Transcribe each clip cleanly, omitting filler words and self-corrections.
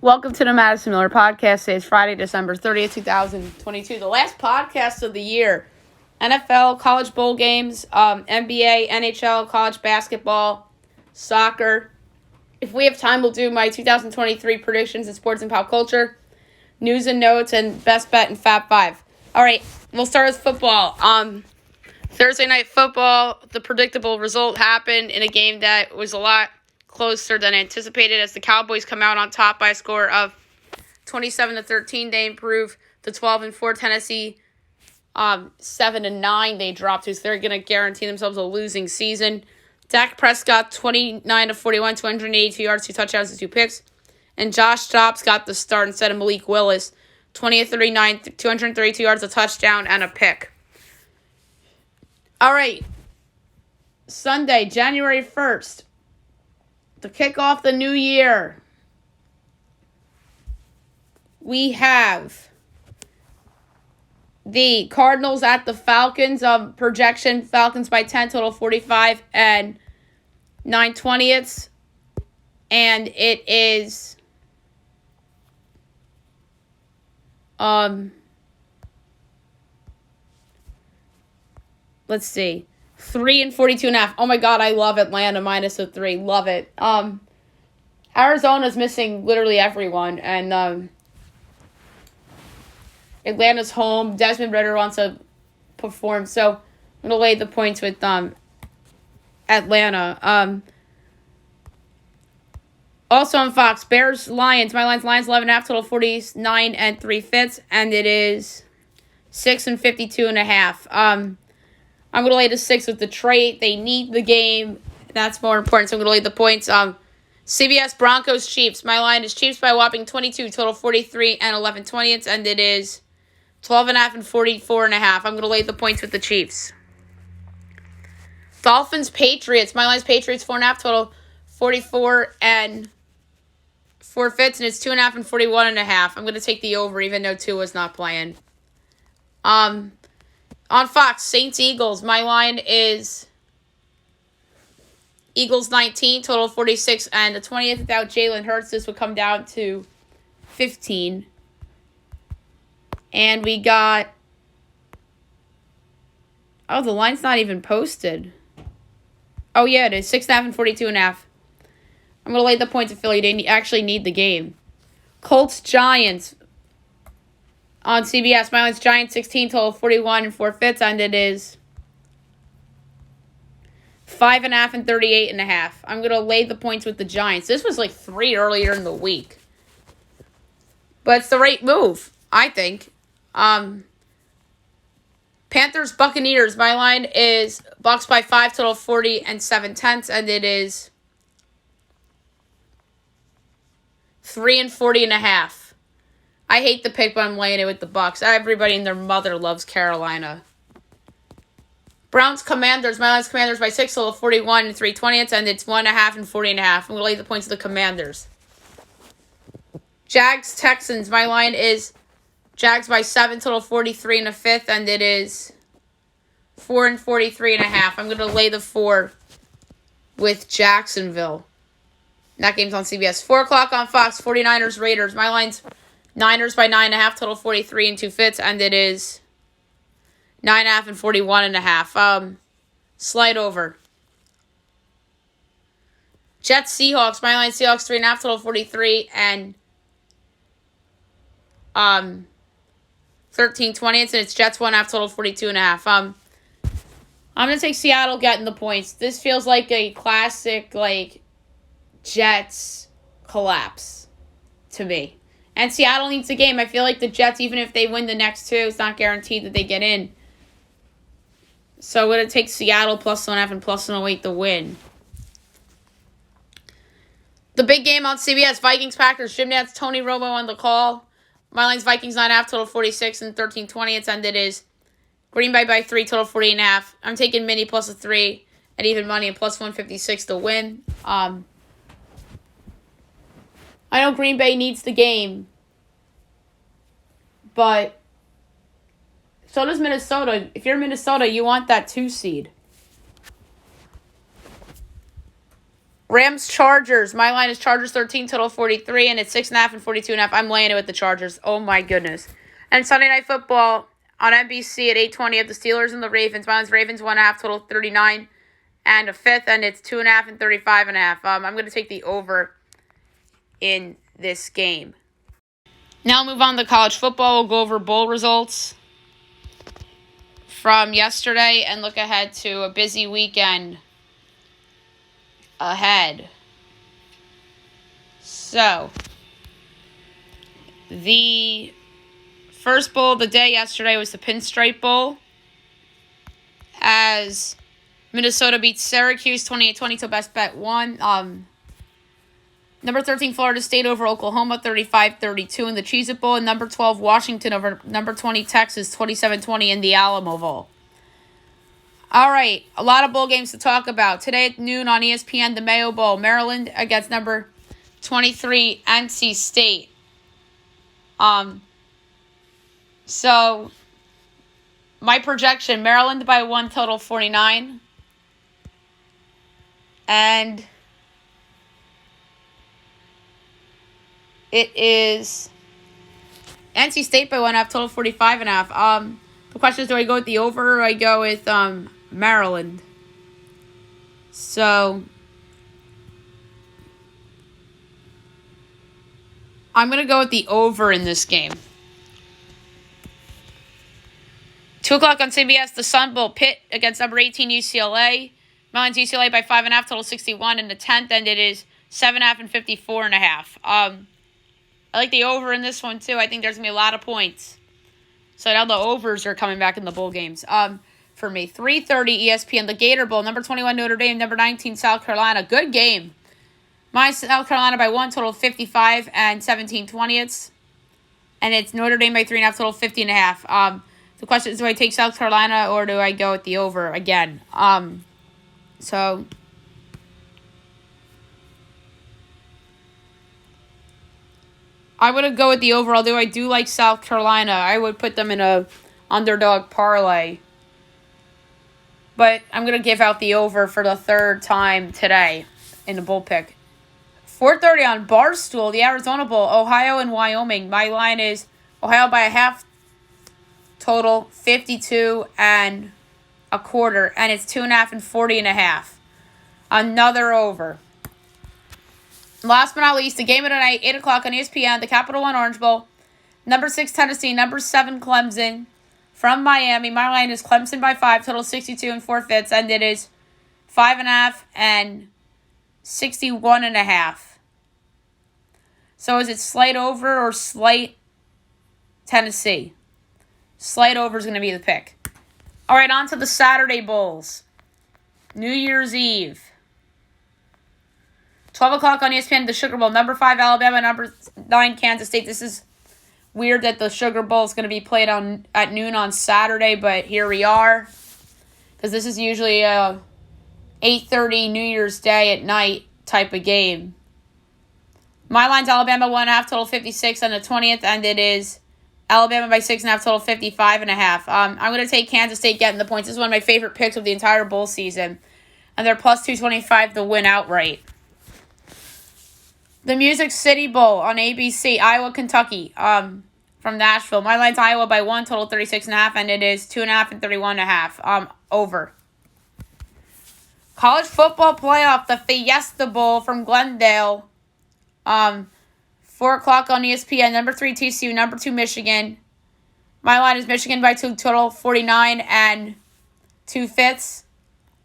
Welcome to the Madison Miller Podcast. Today is Friday, December 30th, 2022. The last podcast of the year. NFL, college bowl games, NBA, NHL, college basketball, soccer. If we have time, we'll do my 2023 predictions in sports and pop culture, news and notes, and best bet and Fab 5. All right, we'll start with football. Thursday night football, the predictable result happened in a game that was a lot closer than anticipated as the Cowboys come out on top by a score of 27-13. They improve to 12-4. Tennessee 7-9 they dropped to, so they're going to guarantee themselves a losing season. Dak Prescott 29-41, 282 yards, 2 touchdowns, and 2 picks. And Josh Dobbs got the start instead of Malik Willis. 20-39, 232 yards, a touchdown, and a pick. All right. Sunday, January 1st. To kick off the new year, we have the Cardinals at the Falcons. Projection, Falcons by 10, total 45 and 9/20. And it is let's see. 3 and 42.5. Oh my God, I love Atlanta minus a 3. Love it. Arizona's missing literally everyone, and Atlanta's home. Desmond Ridder wants to perform, so I'm gonna lay the points with Atlanta. Also on Fox, Bears Lions. My Lions 11.5, total 49 and 3/5, and it is 6 and 52.5. I'm going to lay the 6 with Detroit. They need the game. That's more important, so I'm going to lay the points. CBS Broncos Chiefs. My line is Chiefs by a whopping 22, total 43 and 11/20, and it is 12.5 and 44.5. I'm going to lay the points with the Chiefs. Dolphins Patriots. My line is Patriots 4.5, total 44 and 4/5, and it's 2.5 and 41.5. I'm going to take the over, even though Tua is not playing. On Fox, Saints-Eagles, my line is Eagles 19, total 46 and the 20th. Without Jalen Hurts, this would come down to 15. And we got... Oh, the line's not even posted. Oh, yeah, it is. 6.5 and 42.5. I'm going to lay the points of Philly. They actually need the game. Colts-Giants. On CBS, my line's Giants 16, total 41 and 4/5, and it is 5.5 and 38.5. I'm going to lay the points with the Giants. This was like 3 earlier in the week. But it's the right move, I think. Panthers Buccaneers, my line is Bucs by 5, total 40 and 7/10, and it is 3 and 40.5. I hate the pick, but I'm laying it with the Bucs. Everybody and their mother loves Carolina. Browns Commanders. My line's Commanders by 6, total 41 and 3/20, and it's 1.5 and 40.5. I'm going to lay the points of the Commanders. Jags Texans. My line is Jags by 7, total 43 and 1/5, and it is 4 and 43.5. I'm going to lay the 4 with Jacksonville. That game's on CBS. 4 o'clock on Fox. 49ers Raiders. My line's Niners by 9.5, total 43 and 2/5, and it is 9.5 and 41.5. Slide over. Jets Seahawks. My line Seahawks 3.5, total 43 and 13/20, and it's Jets 1.5, total 42.5. I'm gonna take Seattle getting the points. This feels like a classic Jets collapse to me. And Seattle needs a game. I feel like the Jets, even if they win the next 2, it's not guaranteed that they get in. So I'm going to take Seattle plus 1.5 and plus 108 to win. The big game on CBS, Vikings-Packers. Jim Nantz, Tony Romo on the call. My line's Vikings 9.5, total 46 and 13/20. Its ended is Green Bay by 3, total 48.5. I'm taking mini plus a 3 and even money and plus 156 to win. I know Green Bay needs the game, but so does Minnesota. If you're Minnesota, you want that 2 seed. Rams, Chargers. My line is Chargers 13, total 43, and it's 6.5 and 42.5. I'm laying it with the Chargers. Oh, my goodness. And Sunday Night Football on NBC at 8:20 of the Steelers and the Ravens. My line's Ravens 1.5, total 39 and a fifth, and it's 2.5 and 35.5. I'm going to take the over in this game. Now move on to college football. We'll go over bowl results from yesterday and look ahead to a busy weekend ahead. So, the first bowl of the day yesterday was the Pinstripe Bowl, as Minnesota beats Syracuse 28-20 to best bet won. Number 13, Florida State over Oklahoma 35-32 in the Cheez-It Bowl. And number 12, Washington over number 20, Texas 27-20 in the Alamo Bowl. All right, a lot of bowl games to talk about. Today at noon on ESPN, the Mayo Bowl. Maryland against number 23, NC State. So, my projection, Maryland by 1, total 49. And it is NC State by 1.5, total 45.5. The question is, do I go with the over or I go with Maryland? So, I'm going to go with the over in this game. 2 o'clock on CBS, the Sun Bowl. Pitt against number 18, UCLA. Maryland's UCLA by 5.5, total 61 in the 10th, and it is 7.5 and 54.5. I like the over in this one, too. I think there's going to be a lot of points. So now the overs are coming back in the bowl games. For me, 3:30 ESPN, the Gator Bowl. Number 21, Notre Dame. Number 19, South Carolina. Good game. My South Carolina by 1, total 55 and 17/20. And it's Notre Dame by 3.5, total 50.5. The question is, do I take South Carolina or do I go with the over again? So I would go with the over, although I do like South Carolina. I would put them in a underdog parlay. But I'm going to give out the over for the third time today in the bull pick. 4:30 on Barstool, the Arizona Bowl, Ohio and Wyoming. My line is Ohio by 0.5, total 52 and a quarter, and it's 2.5 and 40.5. Another over. Last but not least, the game of the night, 8 o'clock on ESPN, the Capital One Orange Bowl. Number 6, Tennessee. Number 7, Clemson. From Miami, my line is Clemson by 5, total 62 and 4/5, and it is 5.5 and 61.5. So is it slight over or slight Tennessee? Slight over is going to be the pick. All right, on to the Saturday Bowls. New Year's Eve. 12 o'clock on ESPN, the Sugar Bowl. Number 5, Alabama. Number 9, Kansas State. This is weird that the Sugar Bowl is going to be played at noon on Saturday, but here we are. Because this is usually a 8:30 New Year's Day at night type of game. My line's Alabama 1.5, total 56 on the 20th, and it is Alabama by 6.5, total 55.5. I'm going to take Kansas State getting the points. This is one of my favorite picks of the entire bowl season. And they're plus 225 to win outright. The Music City Bowl on ABC, Iowa, Kentucky, from Nashville. My line's Iowa by 1, total 36.5, and it is 2.5 and 31.5. Over. College football playoff, the Fiesta Bowl from Glendale. 4 o'clock on ESPN. Number 3, TCU. Number 2, Michigan. My line is Michigan by 2, total 49 and 2/5.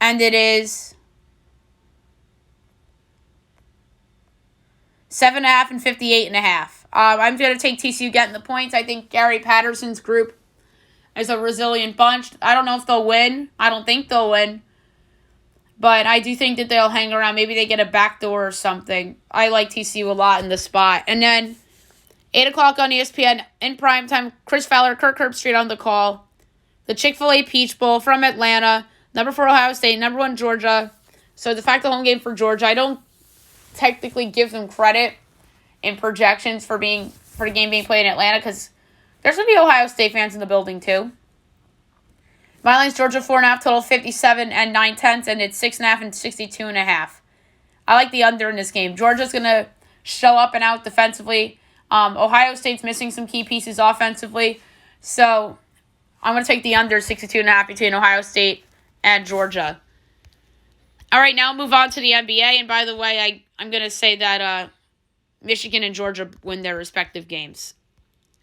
And it is 7.5 and 58.5. I'm going to take TCU getting the points. I think Gary Patterson's group is a resilient bunch. I don't know if they'll win. I don't think they'll win. But I do think that they'll hang around. Maybe they get a backdoor or something. I like TCU a lot in the spot. And then 8 o'clock on ESPN in primetime, Chris Fowler, Kirk Herbstreit on the call. The Chick-fil-A Peach Bowl from Atlanta. Number 4, Ohio State. Number 1, Georgia. So the fact the home game for Georgia, I don't technically give them credit in projections for the game being played in Atlanta because there's going to be Ohio State fans in the building too. My line's Georgia 4.5, total 57 and 9/10, and it's 6.5 and 62.5. I like the under in this game. Georgia's going to show up and out defensively. Ohio State's missing some key pieces offensively. So I'm going to take the under 62.5 between Ohio State and Georgia. All right, now move on to the NBA. And by the way, I'm going to say that Michigan and Georgia win their respective games,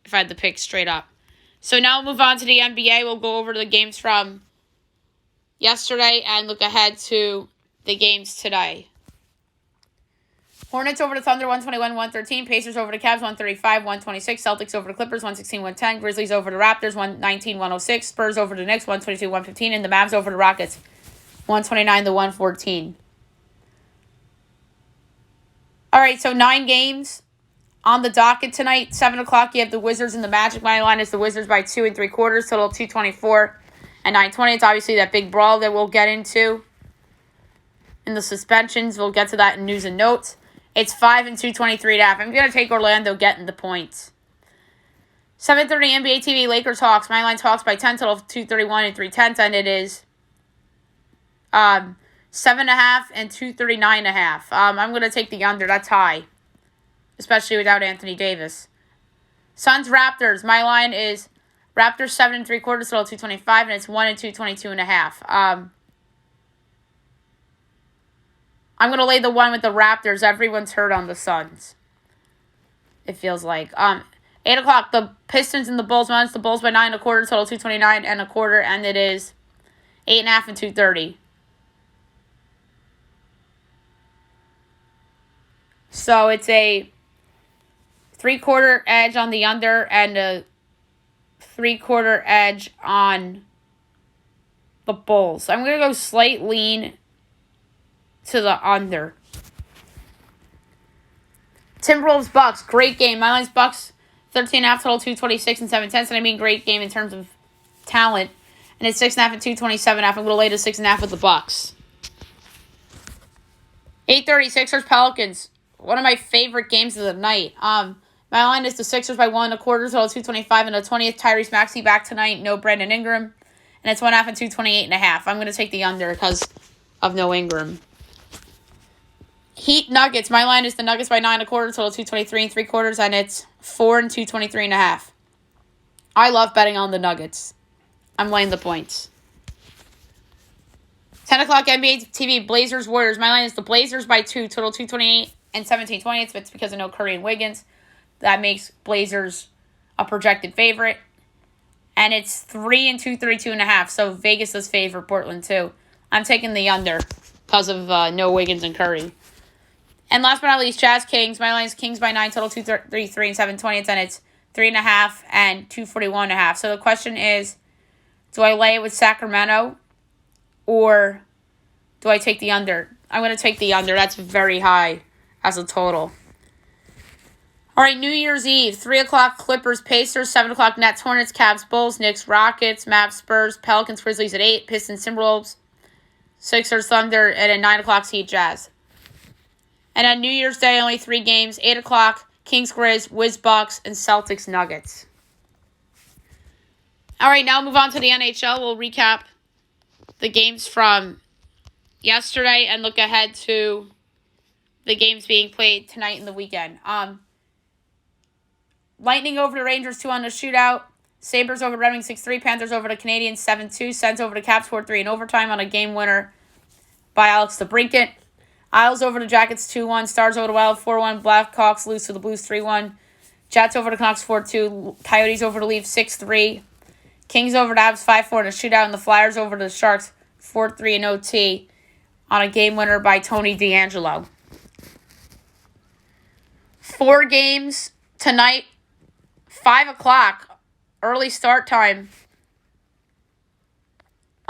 if I had to pick straight up. So now we'll move on to the NBA. We'll go over the games from yesterday and look ahead to the games today. Hornets over the Thunder, 121-113. Pacers over the Cavs, 135-126. Celtics over the Clippers, 116-110. Grizzlies over the Raptors, 119-106. Spurs over the Knicks, 122-115. And the Mavs over the Rockets, 129-114. All right, so 9 games on the docket tonight. 7 o'clock, you have the Wizards and the Magic. My line is the Wizards by 2 3/4, total 224 and 920. It's obviously that big brawl that we'll get into in the suspensions. We'll get to that in news and notes. It's 5 and 223.5. I'm going to take Orlando getting the points. 7:30 NBA TV, Lakers Hawks. My line's Hawks by 10, total 231 and 3/10, and it is 7.5 and 239.5. I'm going to take the under. That's high, especially without Anthony Davis. Suns Raptors. My line is Raptors 7 3/4, total 225, and it's 1 and 222.5. I'm going to lay the 1 with the Raptors. Everyone's hurt on the Suns, it feels like. 8 o'clock, the Pistons and the Bulls. The Bulls by 9 1/4, total 229 and 1/4, and it is 8.5 and 230. So it's a 3/4 edge on the under and a 3/4 edge on the Bulls. I'm going to go slight lean to the under. Timberwolves Bucks, great game. My line's Bucks 13.5, total 226 and 7/10. And I mean great game in terms of talent. And it's 6.5 and 227.5. I'm going to lay to 6.5 with the Bucks. 8:30 Sixers Pelicans. One of my favorite games of the night. My line is the Sixers by 1 1/4, total 225 and a 20th. Tyrese Maxey back tonight. No Brandon Ingram. And it's 1.5 and 228.5. I'm going to take the under because of no Ingram. Heat Nuggets. My line is the Nuggets by 9 1/4, total 223 and 3/4, and it's 4 and 223.5. I love betting on the Nuggets. I'm laying the points. 10 o'clock NBA TV, Blazers Warriors. My line is the Blazers by 2, total 228 and 17/20. It's because of no Curry and Wiggins. That makes Blazers a projected favorite. And it's 3 and 232.5. So Vegas does favor Portland too. I'm taking the under because of no Wiggins and Curry. And last but not least, Jazz Kings. My line is Kings by 9, total 233 and 7/20, and it's 3.5 and 241.5. So the question is, do I lay it with Sacramento or do I take the under? I'm going to take the under. That's very high as a total. All right, New Year's Eve, 3 o'clock Clippers, Pacers, 7 o'clock Nets, Hornets, Cavs, Bulls, Knicks, Rockets, Mavs, Spurs, Pelicans, Grizzlies at 8, Pistons, Timberwolves, Sixers, Thunder, and at 9 o'clock Heat, Jazz. And on New Year's Day, only 3 games, 8 o'clock Kings, Grizz, Wiz, Bucks, and Celtics, Nuggets. All right, now move on to the NHL. We'll recap the games from yesterday and look ahead to the games being played tonight and the weekend. Lightning over the Rangers 2 on the shootout. Sabres over Red Wings 6-3. Panthers over the Canadiens 7-2. Sens over the Caps 4-3 in overtime on a game winner by Alex DeBrincat. Isles over the Jackets 2-1. Stars over the Wild 4-1. Blackhawks lose to the Blues 3-1. Jets over the Canucks 4-2. Coyotes over the Leafs 6-3. Kings over the Avs 5-4 in a shootout. And the Flyers over the Sharks 4-3 in OT on a game winner by Tony DeAngelo. 4 games tonight. 5 o'clock. Early start time.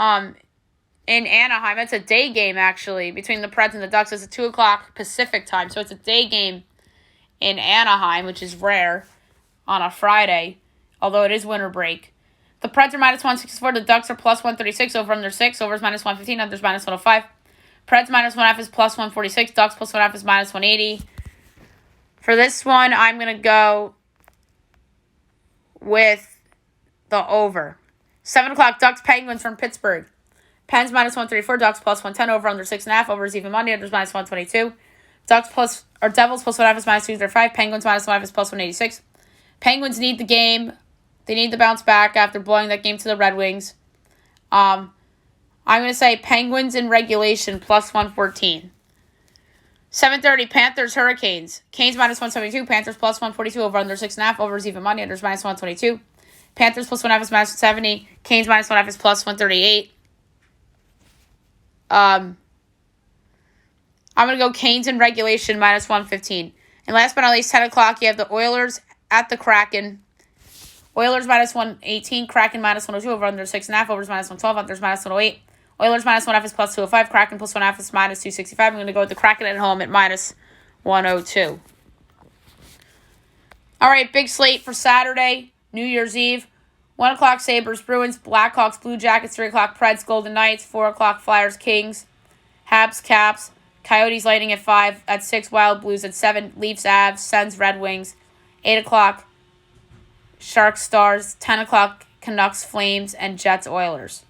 In Anaheim. It's a day game, actually, between the Preds and the Ducks. It's a 2 o'clock Pacific time, so it's a day game in Anaheim, which is rare on a Friday, although it is winter break. The Preds are minus 164. The Ducks are plus 136. Over under 6. Over is minus 115. Under is minus 105. Preds minus 1.5 is plus 146. Ducks plus 1.5 is minus 180. For this one, I'm going to go with the over. 7 o'clock Ducks Penguins from Pittsburgh. Pens minus 134, Ducks plus 110, over under 6.5, over is even money, unders minus 122. Devils plus 1.5 is minus 235, Penguins minus 1.5 is plus 186. Penguins need the game. They need to bounce back after blowing that game to the Red Wings. I'm going to say Penguins in regulation plus 114. 7:30, Panthers, Hurricanes. Canes minus 172, Panthers plus 142, over under 6.5, over is even money, unders minus 122. Panthers plus 1.5 is minus 170, Canes minus 1.5 is plus 138. I'm going to go Canes in regulation minus 115. And last but not least, 10 o'clock, you have the Oilers at the Kraken. Oilers minus 118, Kraken minus 102, over under 6.5, overs minus 112, unders minus 108. Oilers minus 1.5 is plus 205, Kraken plus 1.5 is minus 265. I'm going to go with the Kraken at home at minus 102. All right, big slate for Saturday, New Year's Eve. 1 o'clock, Sabres, Bruins, Blackhawks, Blue Jackets. 3 o'clock, Preds, Golden Knights. 4 o'clock, Flyers, Kings. Habs, Caps. Coyotes, Lightning at 5. At 6, Wild, Blues. At 7, Leafs, Avs. Sens, Red Wings. 8 o'clock, Sharks, Stars. 10 o'clock, Canucks, Flames. And Jets, Oilers.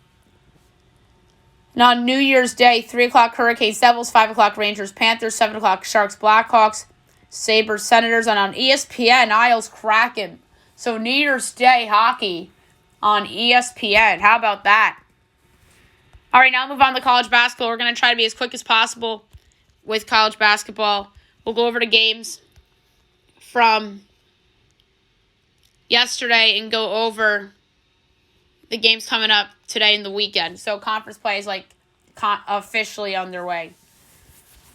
Now, on New Year's Day, 3 o'clock, Hurricanes, Devils. 5 o'clock, Rangers, Panthers. 7 o'clock, Sharks, Blackhawks. Sabres, Senators. And on ESPN, Isles, Kraken. So New Year's Day hockey on ESPN. How about that? All right, now move on to college basketball. We're going to try to be as quick as possible with college basketball. We'll go over the games from yesterday and go over the games coming up today and the weekend. So conference play is officially underway.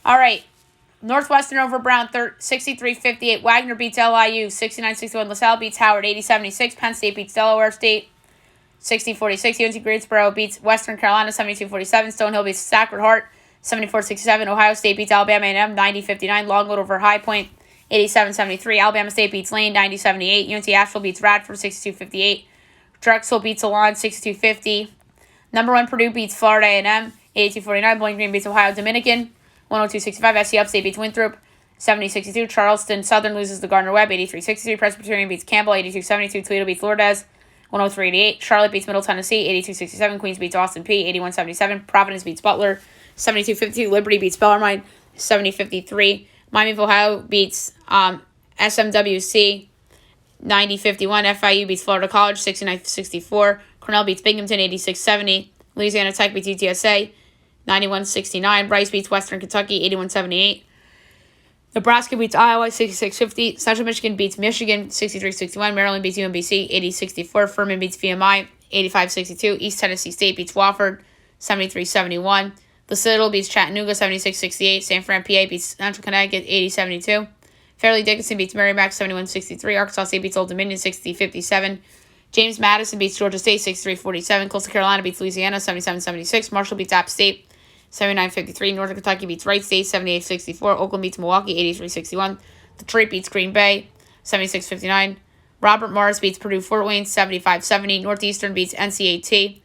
All right. Northwestern over Brown, 63-58. Wagner beats LIU, 69-61. LaSalle beats Howard, 80-76. Penn State beats Delaware State, 60-46. UNC Greensboro beats Western Carolina, 72-47. Stonehill beats Sacred Heart, 74-67. Ohio State beats Alabama A&M, 90-59. Longwood over High Point, 87-73. Alabama State beats Lane, 90-78. UNC Asheville beats Radford, 62-58. Drexel beats Elon, 62-50. Number 1 Purdue beats Florida A&M, 82-49. Bowling Green beats Ohio Dominican, 102-65. SC Upstate beats Winthrop, 70-62. Charleston Southern loses to Gardner-Webb, 83-63. Presbyterian beats Campbell, 82-72. Toledo beats Lourdes, 103-88. Charlotte beats Middle Tennessee, 82-67. Queens beats Austin P, 81-77. Providence beats Butler, 72-52. Liberty beats Bellarmine, 70-53. Miami of Ohio beats SMWC, 90-51. FIU beats Florida College, 69-64. Cornell beats Binghamton, 86-70. Louisiana Tech beats UTSA, 91-69. Bryce beats Western Kentucky, 81-78. Nebraska beats Iowa, 66-50. Central Michigan beats Michigan, 63-61. Maryland beats UMBC, 80-64. Furman beats VMI, 85-62. East Tennessee State beats Wofford, 73-71. The Citadel beats Chattanooga, 76-68. San Fran, PA beats Central Connecticut, 80-72. Fairleigh Dickinson beats Merrimack, 71-63. Arkansas State beats Old Dominion, 60-57. James Madison beats Georgia State, 63-47. Coastal Carolina beats Louisiana, 77-76. Marshall beats App State, 79-53. Northern Kentucky beats Wright State, 78-64. Oakland beats Milwaukee, 83-61. Detroit beats Green Bay, 76-59. Robert Morris beats Purdue Fort Wayne, 75-70. Northeastern beats NCAT,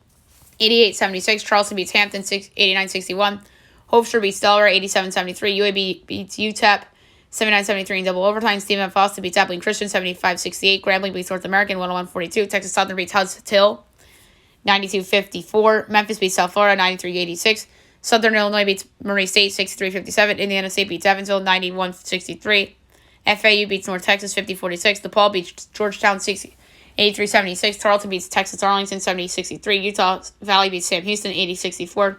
88-76. Charleston beats Hampton, 89-61. Hofstra beats Delaware, 87-73. UAB beats UTEP, 79-73 in double overtime. Stephen F. Austin beats Abilene Christian, 75-68. Grambling beats North American, 101-42. Texas Southern beats Hudson Hill, 92-54. Memphis beats South Florida, 93-86. Southern Illinois beats Murray State, 63-57. Indiana State beats Evansville, 91-63. FAU beats North Texas, 50-46. DePaul beats Georgetown, 83-76. Tarleton beats Texas Arlington, 70-63. Utah Valley beats Sam Houston, 80-64.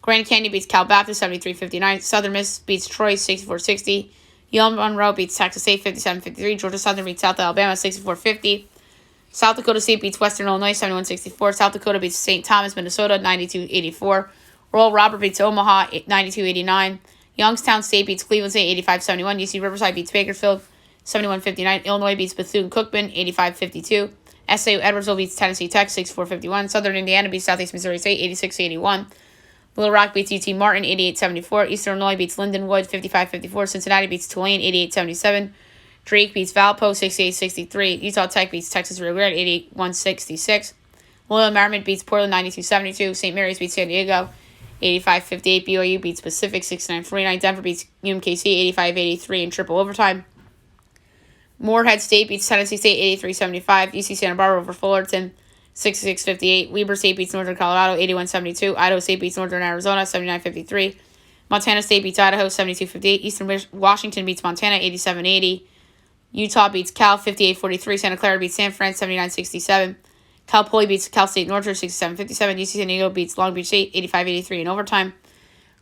Grand Canyon beats Cal Baptist, 73-59. Southern Miss beats Troy, 64-60. Yale Monroe beats Texas State, 57-53. Georgia Southern beats South Alabama, 64-50. South Dakota State beats Western Illinois, 71-64. South Dakota beats St. Thomas, Minnesota, 92-84. Royal Robert beats Omaha, 92-89. Youngstown State beats Cleveland State, 85-71. UC Riverside beats Bakersfield, 71-59. Illinois beats Bethune-Cookman, 85-52. SAU Edwardsville beats Tennessee Tech, 64-51. Southern Indiana beats Southeast Missouri State, 86-81. Little Rock beats UT Martin, 88-74. Eastern Illinois beats Lindenwood, 55-54. Cincinnati beats Tulane, 88-77. Drake beats Valpo, 68-63. Utah Tech beats Texas Rio Grande, 81-66. Loyola Marymount beats Portland, 92-72. St. Mary's beats San Diego, 85-58. BYU beats Pacific, 69-49. Denver beats UMKC, 85-83 in triple overtime. Morehead State beats Tennessee State, 83-75. UC Santa Barbara over Fullerton, 66-58. Weber State beats Northern Colorado, 81-72. Idaho State beats Northern Arizona, 79-53. Montana State beats Idaho, 72-58. Eastern Washington beats Montana, 87-80. Utah beats Cal, 58-43. Santa Clara beats San Fran, 79-67. Cal Poly beats Cal State Northridge, 67-57. UC San Diego beats Long Beach State, 85-83 in overtime.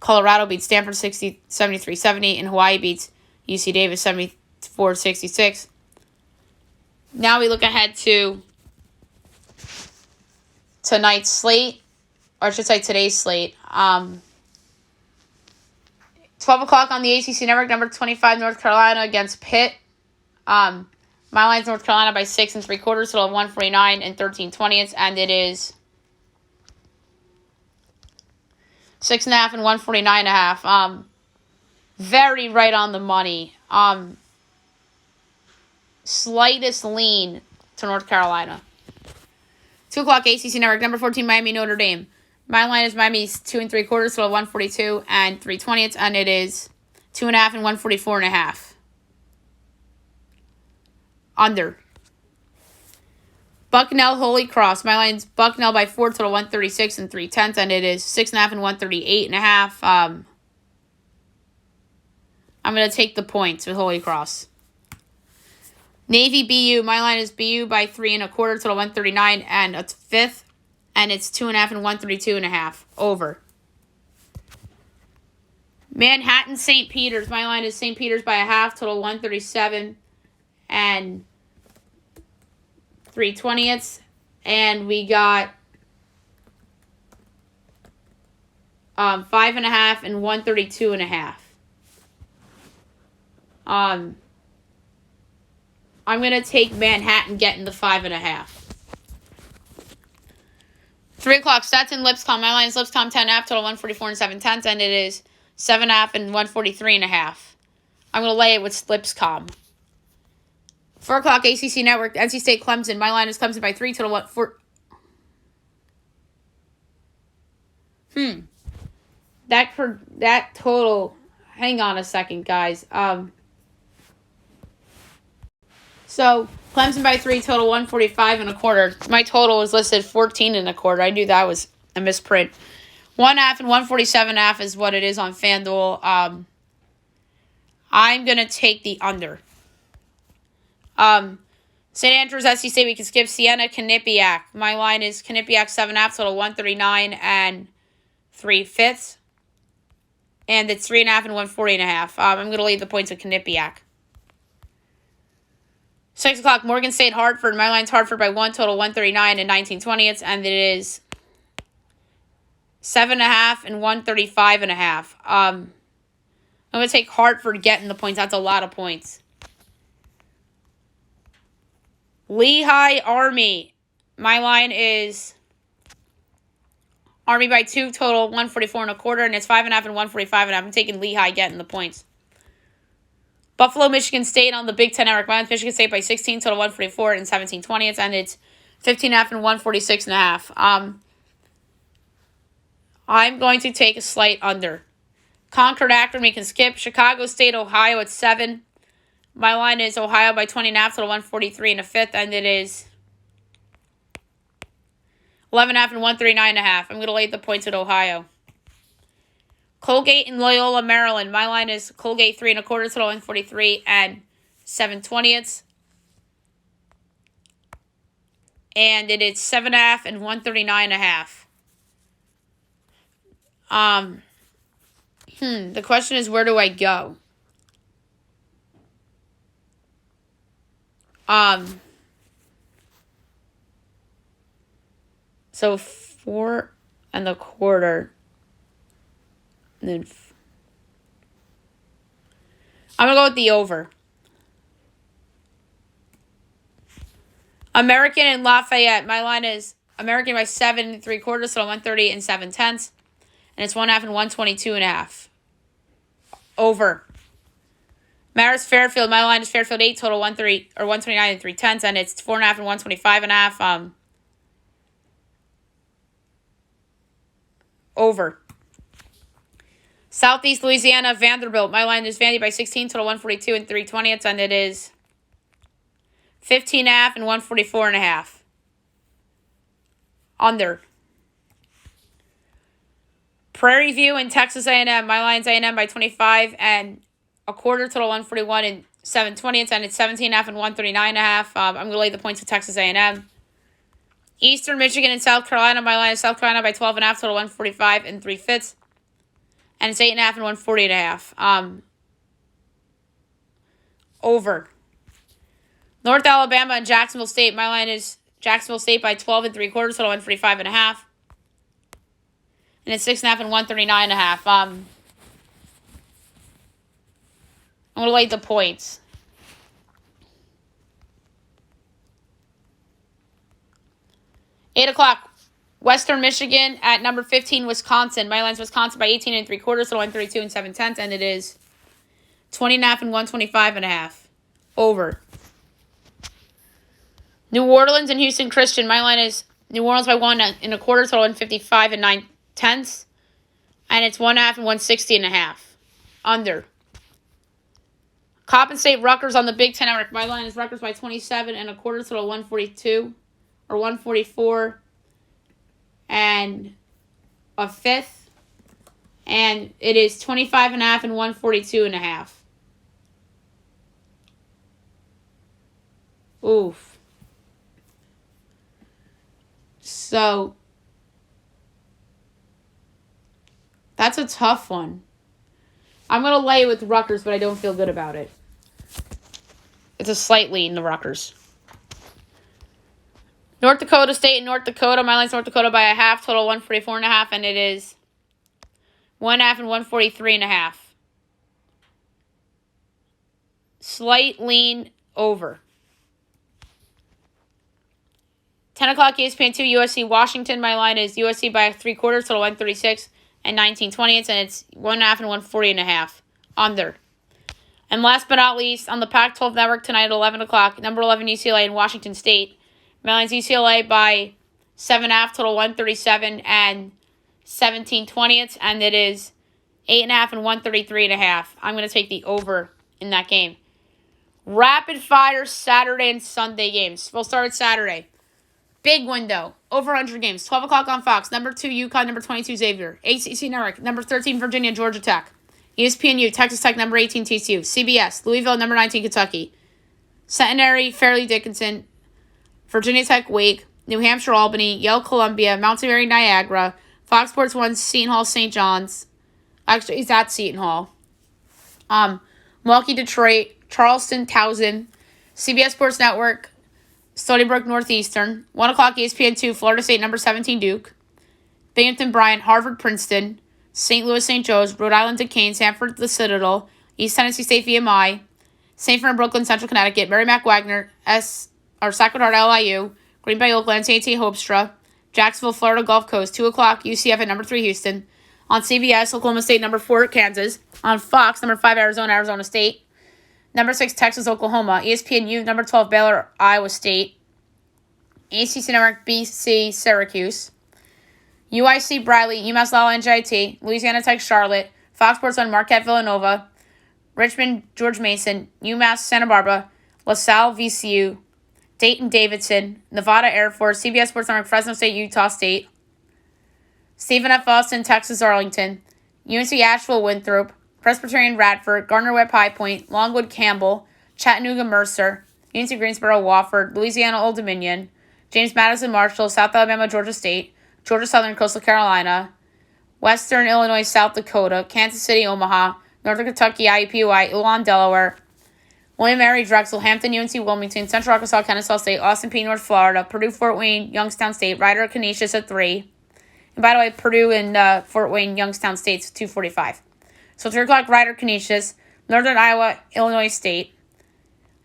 Colorado beats Stanford, 73-70. And Hawaii beats UC Davis, 74-66. Now we look ahead to tonight's slate, or I should say today's slate. 12 o'clock on the ACC Network, number 25, North Carolina against Pitt. My line's North Carolina by 6 3/4, total of 149 and 13/20, and it is 6.5 and 149.5. Very right on the money. Slightest lean to North Carolina. 2 o'clock ACC Network, number 14, Miami Notre Dame. My line is Miami's 2 3/4, total of 142 and 3/20, and it is 2.5 and 144.5. Under. Bucknell Holy Cross. My line's Bucknell by 4, total 136 and 3/10, and it is 6.5 and 138.5. I'm going to take the points with Holy Cross. Navy BU. My line is BU by 3 1/4, total 139 and a fifth, and it's 2.5 and 132.5. Over. Manhattan St. Peter's. My line is St. Peter's by a half, total 137 and 3/20, and we got 5.5 and 132.5. I'm gonna take Manhattan getting the 5.5. 3 o'clock Stetson Lipscomb. My line is Lipscomb 10.5, total 144 and 7/10, and it is 7.5 and 143.5. I'm gonna lay it with Lipscomb. 4 o'clock ACC Network, NC State Clemson. My line is Clemson by 3, total 4. That total. Hang on a second, guys. So Clemson by 3, total 145 1/4. My total was listed 14 1/4. I knew that was a misprint. 1.5 and 147.5 is what it is on FanDuel. I'm gonna take the under. St. Andrews, SC State, we can skip. Siena, Quinnipiac. My line is Quinnipiac 7.5, total 139 and 3/5. And it's 3.5 and 140.5. I'm going to leave the points with Quinnipiac. 6 o'clock, Morgan State, Hartford. My line's Hartford by 1, total 139 and 19/20, and it is 7.5 and 135.5. I'm going to take Hartford getting the points. That's a lot of points. Lehigh, Army. My line is Army by 2, total 144 1/4, and it's 5.5 and 145.5. I'm taking Lehigh getting the points. Buffalo, Michigan State on the Big Ten Network. My line's Michigan State by 16, total 144 and 17/20, and it's 15.5 and 146.5. I'm going to take a slight under. Concord, Akron, we can skip. Chicago State, Ohio at 7. My line is Ohio by 20.5, total 143 and a fifth, and it is 11.5 and 139.5. I'm going to lay the points at Ohio. Colgate and Loyola, Maryland. My line is Colgate 3 1/4, total 143 and 7/20. And it is 7.5 and 139.5. The question is, where do I go? So 4 1/4. And then I'm going to go with the over. American and Lafayette. My line is American by 7 3/4, so 130 and 7/10. And it's 1.5 and 122.5. Over. Marist Fairfield. My line is Fairfield 8, total 129 and 3/10, and it's 4.5 and 125.5. Over. Southeast Louisiana, Vanderbilt. My line is Vandy by 16, total 142 and 3/20, and it is 15.5 and 144.5. Under. Prairie View and Texas A&M. My line's A&M by 25 and a quarter, total 141 and 7/20, and it's 17.5 and 139.5. I'm going to lay the points with Texas A&M. Eastern Michigan and South Carolina. My line is South Carolina by 12.5, total 145 and 3/5, and it's 8.5 and 140.5. Over. North Alabama and Jacksonville State. My line is Jacksonville State by 12 and 3/4, total 145.5, and it's 6.5 and 139.5. I'm going to lay the points. Eight o'clock, Western Michigan at number 15, Wisconsin. My line's Wisconsin by 18 and 3/4, so 132 and 7/10, and it is 20.5 and 125.5. Over. New Orleans and Houston Christian. My line is New Orleans by 1.25, total 155 and 9/10, and it's 1.5 and 160.5. Under. Coppin State Rutgers on the Big Ten Network. My line is Rutgers by 27.25, total 142 or 144 and a fifth, and it is 25.5 and 142.5. Oof. So that's a tough one. I'm going to lay it with Rutgers, but I don't feel good about it. It's a slight lead in the Rutgers. North Dakota State and North Dakota. My line's North Dakota by a half, total 144.5, and it is 1.5 and 143.5. Slight lean over. 10 o'clock ESPN2, USC Washington. My line is USC by 3/4, total 136 and 19/20, and it's 1.5 and 140.5. Under. And last but not least, on the Pac-12 Network tonight at 11 o'clock, number 11 UCLA and Washington State. My line's UCLA by 7.5, total 137 and 17/20, and it is 8.5 and 133.5. I'm going to take the over in that game. Rapid fire Saturday and Sunday games. We'll start at Saturday. Big window. Over 100 games. 12 o'clock on Fox. Number 2, UConn. Number 22, Xavier. ACC Network. Number 13, Virginia, Georgia Tech. ESPNU, Texas Tech. Number 18, TCU. CBS, Louisville. Number 19, Kentucky. Centenary, Fairleigh Dickinson. Virginia Tech, Wake. New Hampshire, Albany. Yale, Columbia. Mount Mary, Niagara. Fox Sports 1, Seton Hall, St. John's. Actually, he's at Seton Hall. Milwaukee, Detroit. Charleston, Towson. CBS Sports Network. Stony Brook, Northeastern. 1 o'clock ESPN2, Florida State, number 17, Duke. Binghamton, Bryant, Harvard, Princeton. St. Louis, St. Joe's. Rhode Island, Duquesne. Sanford, the Citadel. East Tennessee State, VMI. St. Fern, Brooklyn, Central Connecticut. Merrimack, Wagner, Sacred Heart, LIU. Green Bay, Oakland, St.T. Hofstra. Jacksonville, Florida, Gulf Coast. 2 o'clock, UCF at number 3, Houston. On CBS, Oklahoma State, number 4, Kansas. On Fox, number 5, Arizona State. Number 6, Texas, Oklahoma. ESPNU, number 12, Baylor, Iowa State. ACC Network, BC, Syracuse. UIC, Bradley, UMass Lowell, NJIT. Louisiana Tech, Charlotte. Fox Sports 1, Marquette, Villanova. Richmond, George Mason. UMass, Santa Barbara. LaSalle, VCU. Dayton, Davidson. Nevada, Air Force. CBS Sports Network, Fresno State, Utah State. Stephen F. Austin, Texas, Arlington. UNC, Asheville, Winthrop. Presbyterian, Radford. Gardner-Webb, High Point. Longwood, Campbell. Chattanooga, Mercer. UNC Greensboro, Wofford. Louisiana, Old Dominion. James Madison, Marshall. South Alabama, Georgia State. Georgia Southern, Coastal Carolina. Western Illinois, South Dakota. Kansas City, Omaha. Northern Kentucky, IUPUI. Ullon, Delaware. William Mary, Drexel. Hampton, UNC Wilmington. Central Arkansas, Kennesaw State. Austin Peay, North Florida. Purdue, Fort Wayne, Youngstown State. Rider, Canisius at 3. And by the way, Purdue and Fort Wayne, Youngstown State's 2:45. So 3 o'clock, Rider, Canisius. Northern Iowa, Illinois State.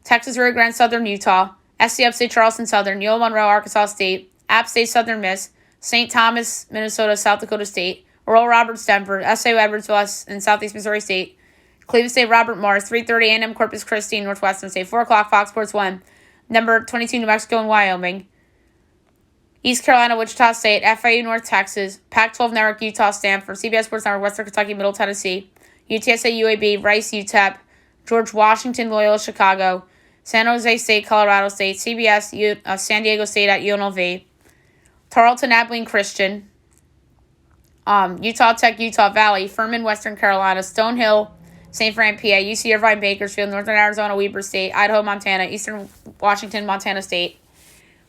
Texas, Rio Grande, Southern Utah. SC Upstate, Charleston Southern. Neil Monroe, Arkansas State. App State, Southern Miss. St. Thomas, Minnesota, South Dakota State. Oral Roberts, Denver. SAU, Edwardsville, and Southeast Missouri State. Cleveland State, Robert Morris. 3:30 A&M, Corpus Christi, Northwestern State. 4 o'clock, Fox Sports 1. Number 22, New Mexico and Wyoming. East Carolina, Wichita State. FIU, North Texas. Pac-12 Network, Utah, Stanford. CBS Sports Network, Western Kentucky, Middle Tennessee. UTSA, UAB. Rice, UTEP. George Washington, Loyola, Chicago. San Jose State, Colorado State. CBS, San Diego State at UNLV. Tarleton, Abilene Christian, Utah Tech, Utah Valley, Furman, Western Carolina, Stonehill, St. Fran, PA, UC Irvine, Bakersfield, Northern Arizona, Weber State, Idaho, Montana, Eastern Washington, Montana State,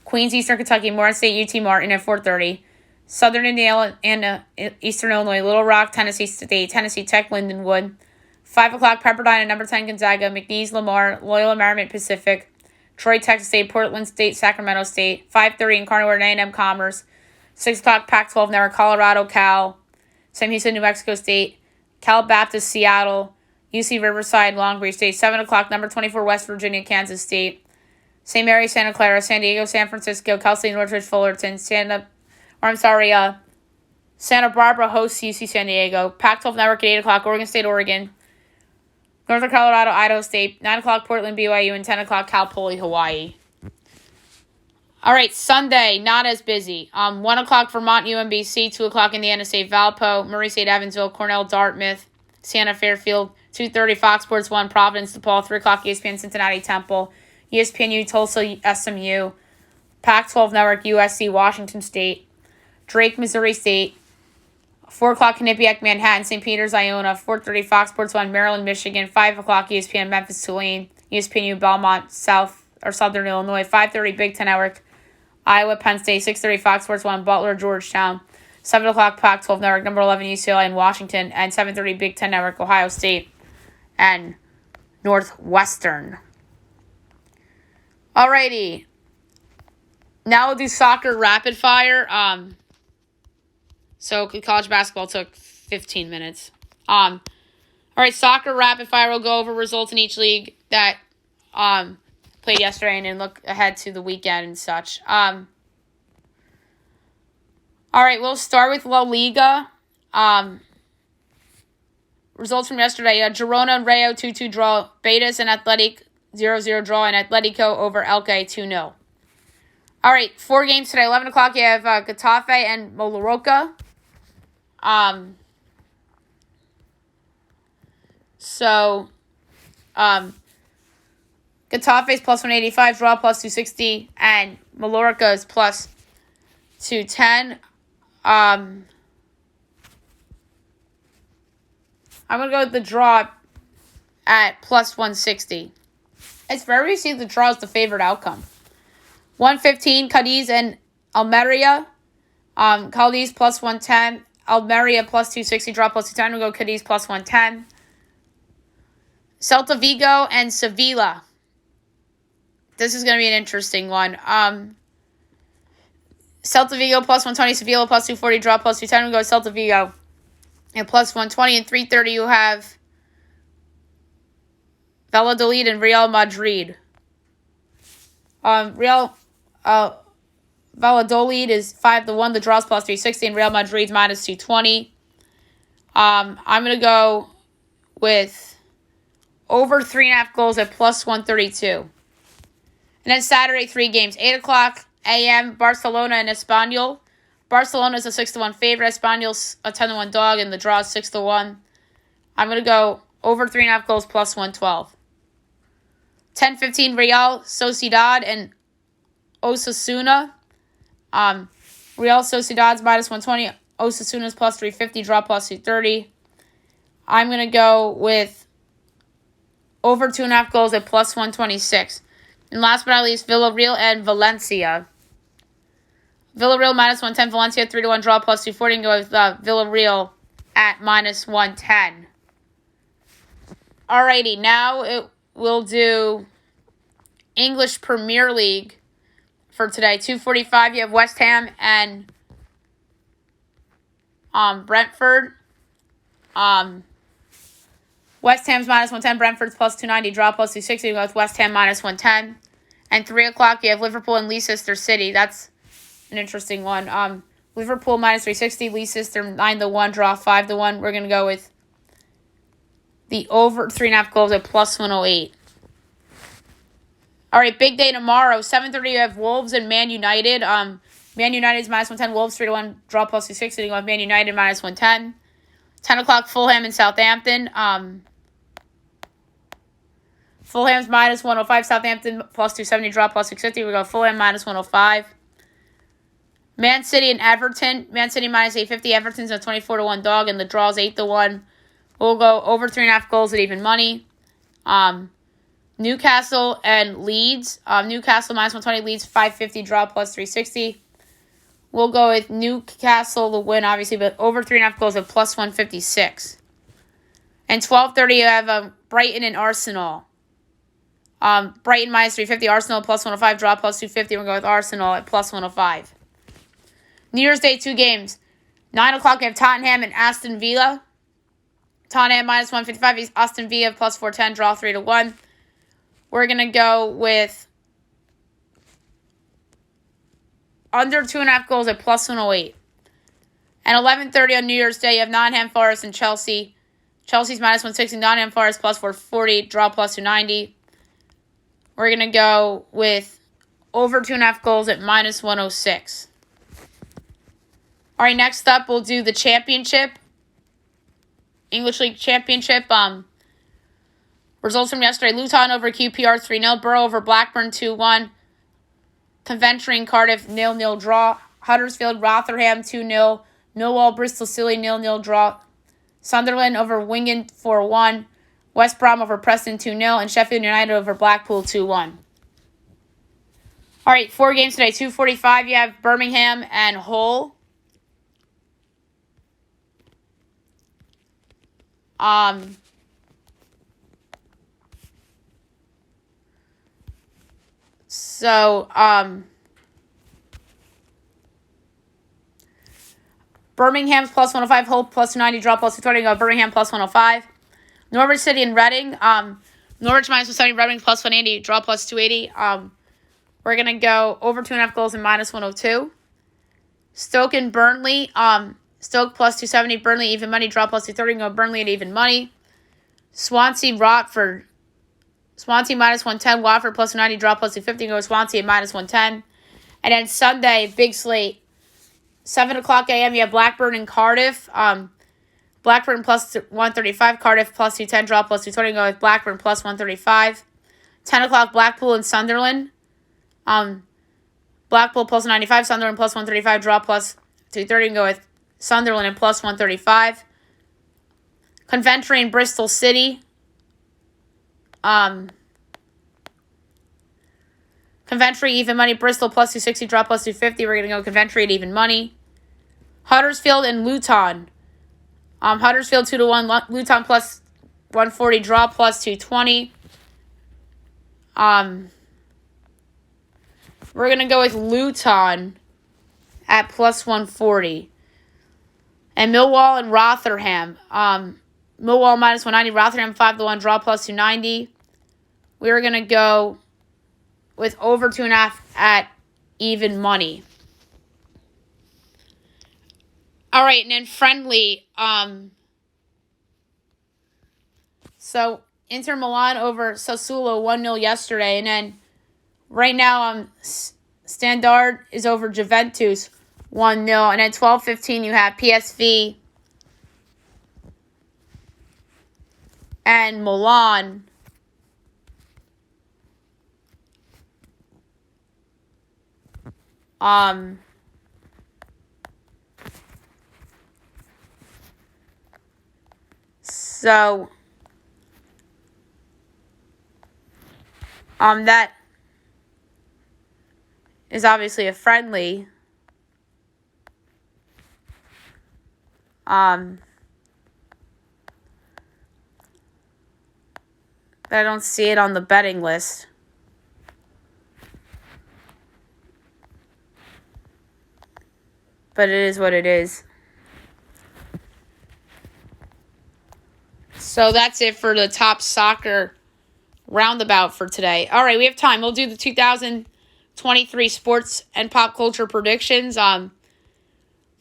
Queens, Eastern Kentucky, Morehead State, UT Martin at 4:30, Southern Indiana and Eastern Illinois, Little Rock, Tennessee State, Tennessee Tech, Lindenwood, 5 o'clock, Pepperdine and number 10 Gonzaga, McNeese, Lamar, Loyola Marymount Pacific, Troy, Texas State, Portland State, Sacramento State, 5:30 in Carnivore, A&M Commerce, 6 o'clock, Pac-12 Network, Colorado, Cal, Sam Houston, New Mexico State, Cal Baptist, Seattle, UC Riverside, Long Beach State, 7 o'clock, number 24, West Virginia, Kansas State, St. Mary, Santa Clara, San Diego, San Francisco, Cal State, Northridge, Fullerton, Santa Barbara hosts UC San Diego, Pac-12 Network at 8 o'clock, Oregon State, Oregon, Northern Colorado, Idaho State, 9 o'clock, Portland, BYU, and 10 o'clock, Cal Poly, Hawaii. All right, Sunday, not as busy. 1 o'clock, Vermont, UMBC, 2 o'clock, Indiana State, Valpo, Murray State, Evansville, Cornell, Dartmouth, Siena, Fairfield, 2:30, Fox Sports 1, Providence, DePaul, 3 o'clock, ESPN, Cincinnati, Temple, ESPNU, Tulsa, SMU, Pac-12 Network, USC, Washington State, Drake, Missouri State, 4 o'clock, Quinnipiac, Manhattan, St. Peter's, Iona, 4:30, Fox Sports 1, Maryland, Michigan, 5 o'clock, ESPN, Memphis, Tulane, ESPNU, Belmont, Southern Illinois, 5:30, Big Ten Network, Iowa, Penn State, 6:30, Fox Sports 1, Butler, Georgetown, 7 o'clock, Pac-12 Network, number 11, UCLA and Washington, and 7:30, Big Ten Network, Ohio State and Northwestern. Alrighty. Now we'll do soccer rapid fire. So college basketball took 15 minutes. All right, soccer rapid fire. We'll go over results in each league that played yesterday and then look ahead to the weekend and such. All right, we'll start with La Liga. Results from yesterday. Girona and Rayo 2-2 draw. Betis and Athletic 0-0 draw. And Atletico over Elche 2-0. All right, 4 games today. 11 o'clock, you have Getafe and Mallorca. Getafe is plus 185, draw plus 260, and Mallorca is plus 210. I'm going to go with the draw at plus 160. It's very easy the draw is the favorite outcome. 115, Cadiz and Almeria. Cadiz plus 110. Almeria plus 260, draw plus 210. We'll go Cadiz plus 110. Celta Vigo and Sevilla. This is going to be an interesting one. Celta Vigo plus 120, Sevilla plus 240, draw plus 210. We'll go Celta Vigo at plus 120. And 330, you have Valladolid and Real Madrid. Valladolid is 5-1. The draw's plus 360, and Real Madrid's minus 220. I'm going to go with over 3.5 goals at plus 132. And then Saturday, 3 games. 8 o'clock a.m., Barcelona and Espanyol. Barcelona is a 6-1 favorite. Espanyol's a 10-1 dog, and the draw is 6-1. I'm going to go over 3.5 goals plus 112. 10:15, Real Sociedad and Osasuna. Real Sociedad's minus 120. Osasuna's plus 350. Draw plus 230. I'm going to go with over 2.5 goals at plus 126. And last but not least, Villarreal and Valencia. Villarreal minus 110. Valencia 3-1. Draw plus 240. And go with Villarreal at minus 110. Alrighty, now we'll do English Premier League. For today, 2:45, you have West Ham and Brentford. West Ham's minus 110, Brentford's plus 290, draw plus 260. You go with West Ham minus 110. And 3 o'clock, you have Liverpool and Leicester City. That's an interesting one. Liverpool minus 360, Leicester 9-1, draw 5-1. We're going to go with the over 3.5 goals at plus 108. All right, big day tomorrow. 7:30, you have Wolves and Man United. Man United's minus 110, Wolves 3-1, draw plus 260. You go with Man United minus 110. 10 o'clock, Fulham and Southampton. Fulham's minus 105, Southampton plus 270, draw plus 650. We go Fulham minus 105. Man City and Everton. Man City minus 850. Everton's a 24-1 dog, and the draw's 8-1. We'll go over 3.5 goals at even money. Newcastle and Leeds. Newcastle minus 120. Leeds 550. Draw plus 360. We'll go with Newcastle to win, obviously, but over 3.5 goals at plus 156. And 12:30, you have Brighton and Arsenal. Brighton minus 350. Arsenal plus 105. Draw plus 250. We're going to go with Arsenal at plus 105. New Year's Day, 2 games. 9 o'clock, we have Tottenham and Aston Villa. Tottenham minus 155. Aston Villa plus 410. Draw 3-1. We're going to go with under 2.5 goals at plus 108. And 11:30 on New Year's Day, you have Nottingham Forest and Chelsea. Chelsea's minus 160. Nottingham Forest plus 440. Draw plus 290. We're going to go with over 2.5 goals at minus 106. All right, next up, we'll do the championship. English League Championship. Results from yesterday. Luton over QPR 3-0. Borough over Blackburn 2-1. Coventry and Cardiff 0-0 draw. Huddersfield Rotherham 2-0. Millwall Bristol City 0-0 draw. Sunderland over Wigan 4-1. West Brom over Preston 2-0. And Sheffield United over Blackpool 2-1. All right, 4 games today. 2:45, you have Birmingham and Hull. Birmingham's plus 105, Hull plus 290, draw plus 220, go Birmingham plus 105. Norwich City and Reading, Norwich minus 170, Reading plus 180, draw plus 280. We're going to go over 2.5 goals and minus 102. Stoke and Burnley, Stoke plus 270, Burnley even money, draw plus 230, go Burnley at even money. Swansea Watford, Swansea minus 110, Watford plus 290, draw plus 250, go Swansea at minus 110. And then Sunday, big slate. 7 o'clock a.m., you have Blackburn and Cardiff. Blackburn plus 135, Cardiff plus 210, draw plus 220, go with Blackburn plus 135. 10 o'clock, Blackpool and Sunderland. Blackpool plus 95, Sunderland plus 135, draw plus 230, go with Sunderland and plus 135. Coventry and Bristol City. Coventry even money, Bristol plus 260, draw plus 250. We're going to go Coventry at even money. Huddersfield and Luton. Huddersfield 2-1, Luton plus 140, draw plus 220. We're going to go with Luton at plus 140. And Millwall and Rotherham. Millwall minus 190, Rotherham 5-1, draw plus 290. We're going to go with over 2.5 at even money. All right, and then friendly. So Inter Milan over Sassuolo 1-0 yesterday, and then right now Standard is over Juventus 1-0, and then 12:15 you have PSV and Milan. So that is obviously a friendly. But I don't see it on the betting list. But it is what it is. So that's it for the top soccer roundabout for today. All right, we have time. We'll do the 2023 sports and pop culture predictions.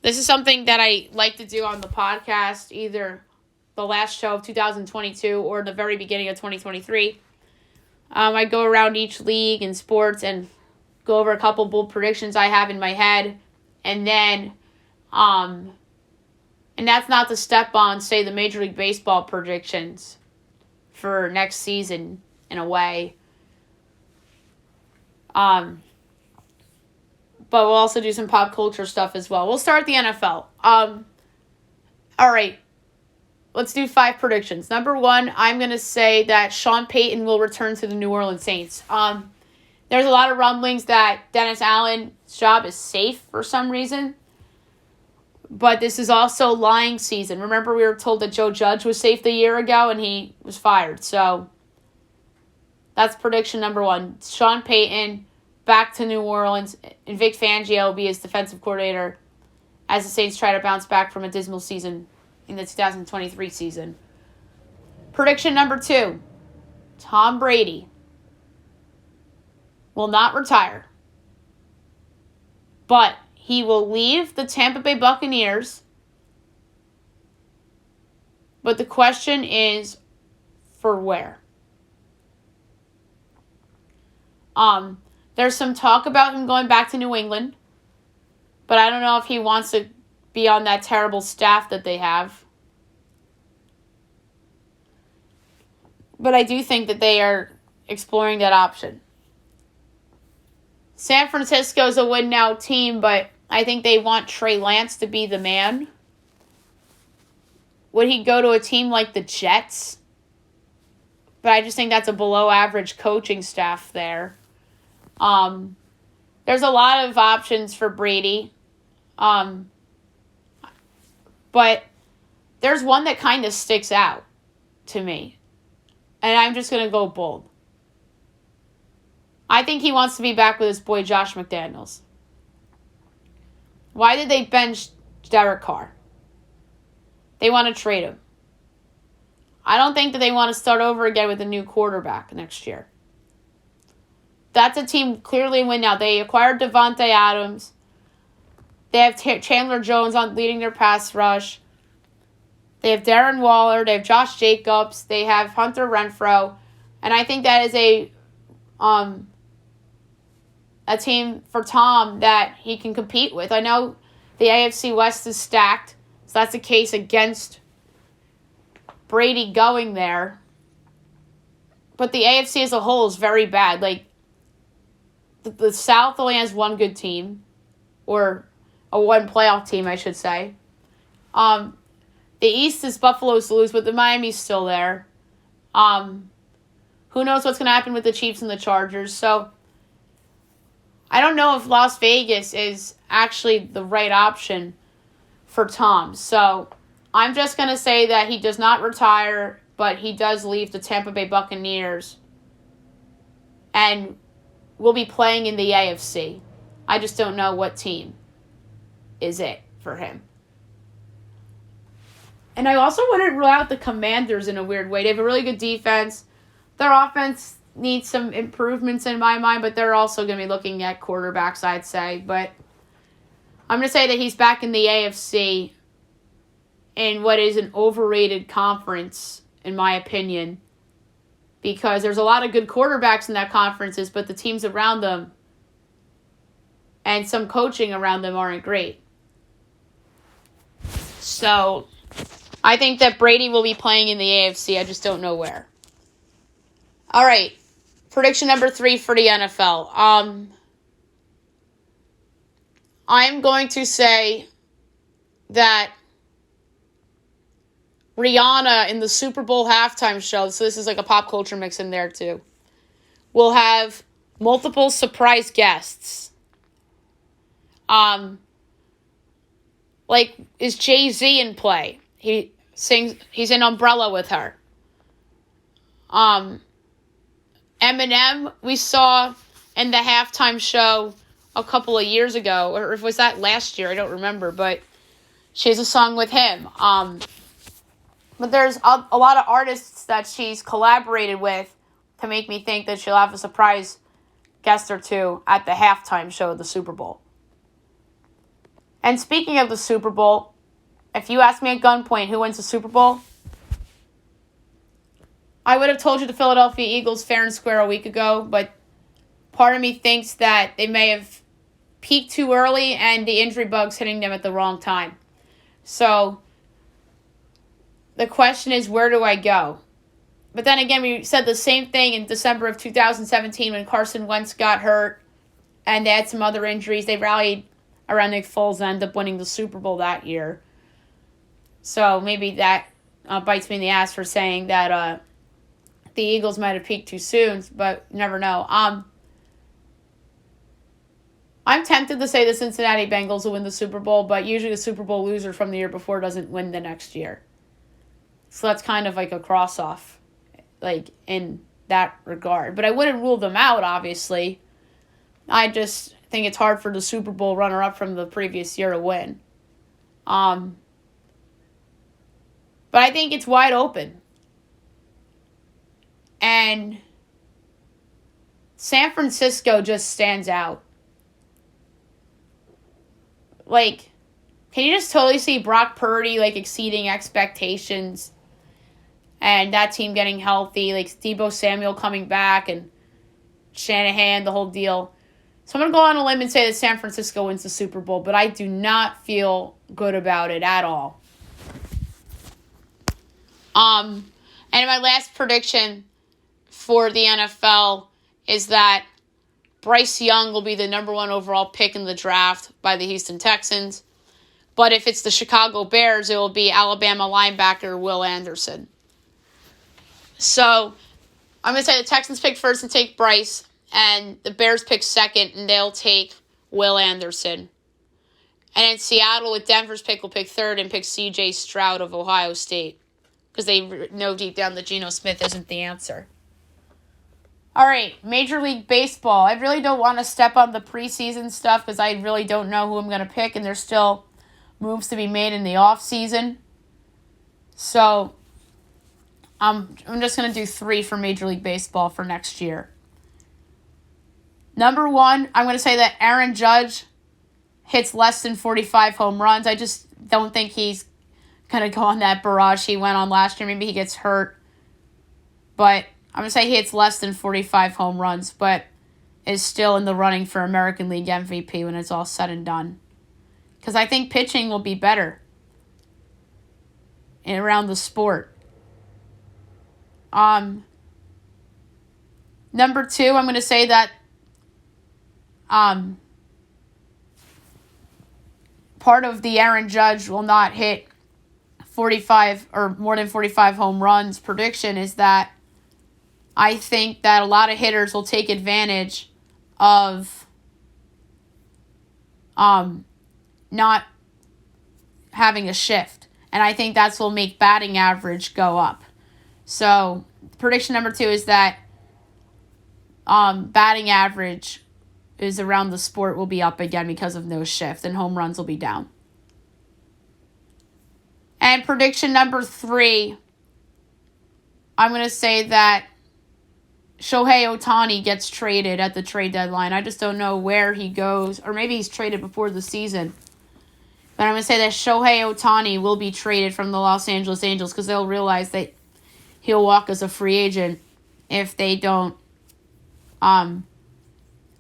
This is something that I like to do on the podcast, either the last show of 2022 or the very beginning of 2023. I go around each league and sports and go over a couple bold predictions I have in my head. And then, and that's not to step on, say, the Major League Baseball predictions for next season, in a way. But but we'll also do some pop culture stuff as well. We'll start the NFL. All right. Let's do 5 predictions. Number 1, I'm going to say that Sean Payton will return to the New Orleans Saints. There's a lot of rumblings that Dennis Allen's job is safe for some reason. But this is also lying season. Remember, we were told that Joe Judge was safe a year ago and he was fired. So that's prediction number 1. Sean Payton back to New Orleans, and Vic Fangio will be his defensive coordinator as the Saints try to bounce back from a dismal season in the 2023 season. Prediction number 2. Tom Brady will not retire, but he will leave the Tampa Bay Buccaneers. But the question is, for where? There's some talk about him going back to New England, but I don't know if he wants to be on that terrible staff that they have. But I do think that they are exploring that option. San Francisco's a win-now team, but I think they want Trey Lance to be the man. Would he go to a team like the Jets? But I just think that's a below-average coaching staff there. There's a lot of options for Brady. But there's one that kind of sticks out to me. And I'm just going to go bold. I think he wants to be back with his boy Josh McDaniels. Why did they bench Derek Carr? They want to trade him. I don't think that they want to start over again with a new quarterback next year. That's a team clearly win now. They acquired Devontae Adams. They have Chandler Jones on leading their pass rush. They have Darren Waller. They have Josh Jacobs. They have Hunter Renfrow. And I think that is a team for Tom that he can compete with. I know the AFC West is stacked, so that's a case against Brady going there. But the AFC as a whole is very bad. Like, the South only has one good team, or a one playoff team, I should say. The East is Buffalo's to lose, but the Miami's still there. Who knows what's going to happen with the Chiefs and the Chargers. So, I don't know if Las Vegas is actually the right option for Tom. So, I'm just going to say that he does not retire, but he does leave the Tampa Bay Buccaneers and will be playing in the AFC. I just don't know what team is it for him. And I also wouldn't rule out the Commanders in a weird way. They have a really good defense. Their offense needs some improvements in my mind, but they're also going to be looking at quarterbacks, I'd say. But I'm going to say that he's back in the AFC in what is an overrated conference, in my opinion, because there's a lot of good quarterbacks in that conference, but the teams around them and some coaching around them aren't great. So I think that Brady will be playing in the AFC. I just don't know where. All right. Prediction number 3 for the NFL. I'm going to say that Rihanna in the Super Bowl halftime show, so this is like a pop culture mix in there too, will have multiple surprise guests. Like, is Jay-Z in play? He's in Umbrella with her. Eminem, we saw in the halftime show a couple of years ago, or if was that last year, I don't remember, but she has a song with him. But there's a lot of artists that she's collaborated with to make me think that she'll have a surprise guest or two at the halftime show of the Super Bowl. And speaking of the Super Bowl, if you ask me at gunpoint who wins the Super Bowl, I would have told you the Philadelphia Eagles fair and square a week ago, but part of me thinks that they may have peaked too early and the injury bug's hitting them at the wrong time. So the question is, where do I go? But then again, we said the same thing in December of 2017 when Carson Wentz got hurt and they had some other injuries. They rallied around Nick Foles and ended up winning the Super Bowl that year. So maybe that bites me in the ass for saying that the Eagles might have peaked too soon, but you never know. I'm tempted to say the Cincinnati Bengals will win the Super Bowl, but usually the Super Bowl loser from the year before doesn't win the next year. So that's kind of like a cross-off, like, in that regard. But I wouldn't rule them out, obviously. I just think it's hard for the Super Bowl runner-up from the previous year to win. But I think it's wide open. And San Francisco just stands out. Like, can you just totally see Brock Purdy, like, exceeding expectations and that team getting healthy, like Deebo Samuel coming back and Shanahan, the whole deal. So I'm going to go on a limb and say that San Francisco wins the Super Bowl, but I do not feel good about it at all. And my last prediction for the NFL is that Bryce Young will be the number 1 overall pick in the draft by the Houston Texans. But if it's the Chicago Bears, it will be Alabama linebacker Will Anderson. So I'm going to say the Texans pick first and take Bryce, and the Bears pick second, and they'll take Will Anderson. And in Seattle, with Denver's pick, will pick third and pick C.J. Stroud of Ohio State, because they know deep down that Geno Smith isn't the answer. All right, Major League Baseball. I really don't want to step on the preseason stuff because I really don't know who I'm going to pick, and there's still moves to be made in the offseason. So I'm just going to do 3 for Major League Baseball for next year. Number 1, I'm going to say that Aaron Judge hits less than 45 home runs. I just don't think he's going to go on that barrage he went on last year. Maybe he gets hurt. But I'm going to say he hits less than 45 home runs, but is still in the running for American League MVP when it's all said and done. Because I think pitching will be better around the sport. Number 2, I'm going to say that part of the Aaron Judge will not hit 45 or more than 45 home runs prediction is that I think that a lot of hitters will take advantage of not having a shift. And I think that's what will make batting average go up. So prediction number 2 is that batting average is around the sport will be up again because of no shift, and home runs will be down. And prediction number 3, I'm going to say that Shohei Ohtani gets traded at the trade deadline. I just don't know where he goes, or maybe he's traded before the season. But I'm going to say that Shohei Ohtani will be traded from the Los Angeles Angels because they'll realize that he'll walk as a free agent if they don't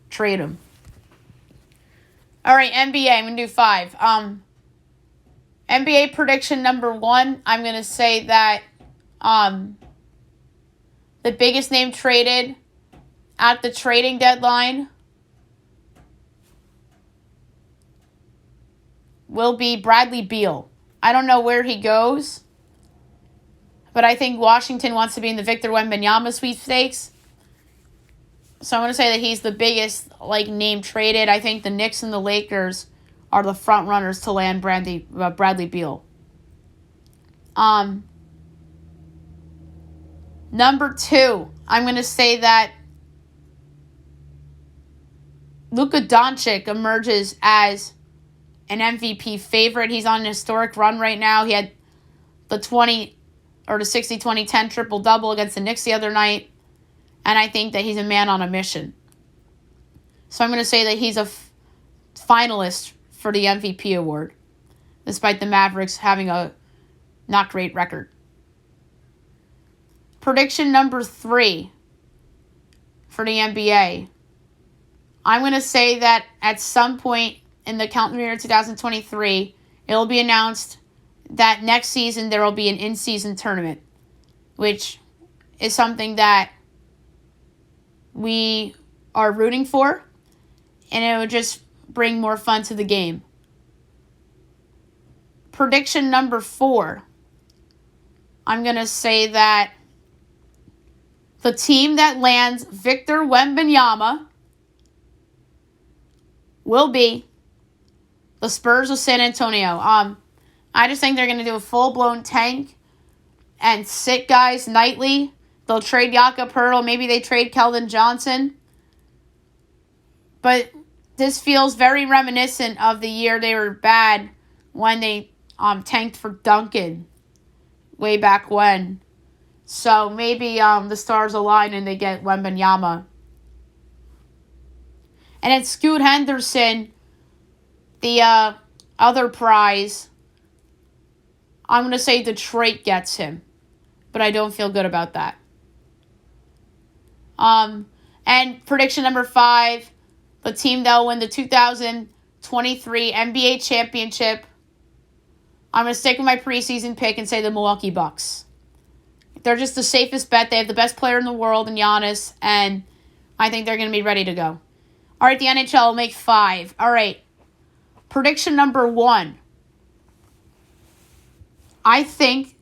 trade him. All right, NBA, I'm going to do 5. NBA prediction number 1, I'm going to say that the biggest name traded at the trading deadline will be Bradley Beal. I don't know where he goes, but I think Washington wants to be in the Victor Wembanyama sweepstakes. So I'm going to say that he's the biggest name traded. I think the Knicks and the Lakers are the front runners to land Bradley Beal. Number 2, I'm going to say that Luka Doncic emerges as an MVP favorite. He's on a historic run right now. He had the 60-20-10 triple-double against the Knicks the other night. And I think that he's a man on a mission. So I'm going to say that he's a finalist for the MVP award, despite the Mavericks having a not great record. Prediction number 3 for the NBA. I'm going to say that at some point in the calendar year 2023, it will be announced that next season there will be an in-season tournament, which is something that we are rooting for. and it would just bring more fun to the game. Prediction number 4. I'm going to say that the team that lands Victor Wembanyama will be the Spurs of San Antonio. I just think they're going to do a full-blown tank and sit guys nightly. They'll trade Jakob Poeltl. Maybe they trade Keldon Johnson. But this feels very reminiscent of the year they were bad when they tanked for Duncan way back when. So maybe the stars align and they get Wembanyama. And then Scoot Henderson, the other prize, I'm going to say Detroit gets him. But I don't feel good about that. And prediction number 5, the team that will win the 2023 NBA championship. I'm going to stick with my preseason pick and say the Milwaukee Bucks. They're just the safest bet. They have the best player in the world in Giannis, and I think they're going to be ready to go. All right, the NHL will make 5. All right, prediction number 1. I think,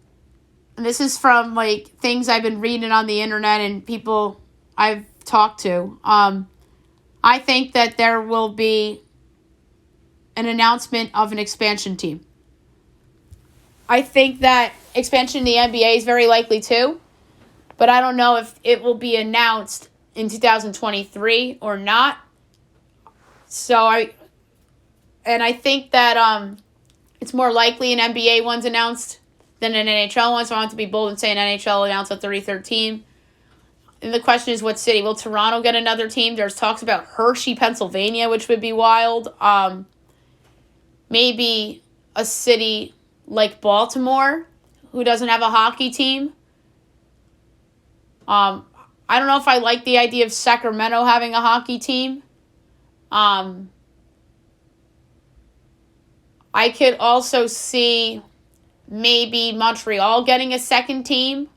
and this is from things I've been reading on the internet and people I've talked to. I think that there will be an announcement of an expansion team. I think that expansion in the NBA is very likely too, but I don't know if it will be announced in 2023 or not. So I think that it's more likely an NBA one's announced than an NHL one, so I want to be bold and say an NHL will announce a 33rd team. And the question is, what city? Will Toronto get another team? There's talks about Hershey, Pennsylvania, which would be wild. Maybe a city like Baltimore, who doesn't have a hockey team. I don't know if I like the idea of Sacramento having a hockey team. I could also see maybe Montreal getting a second team.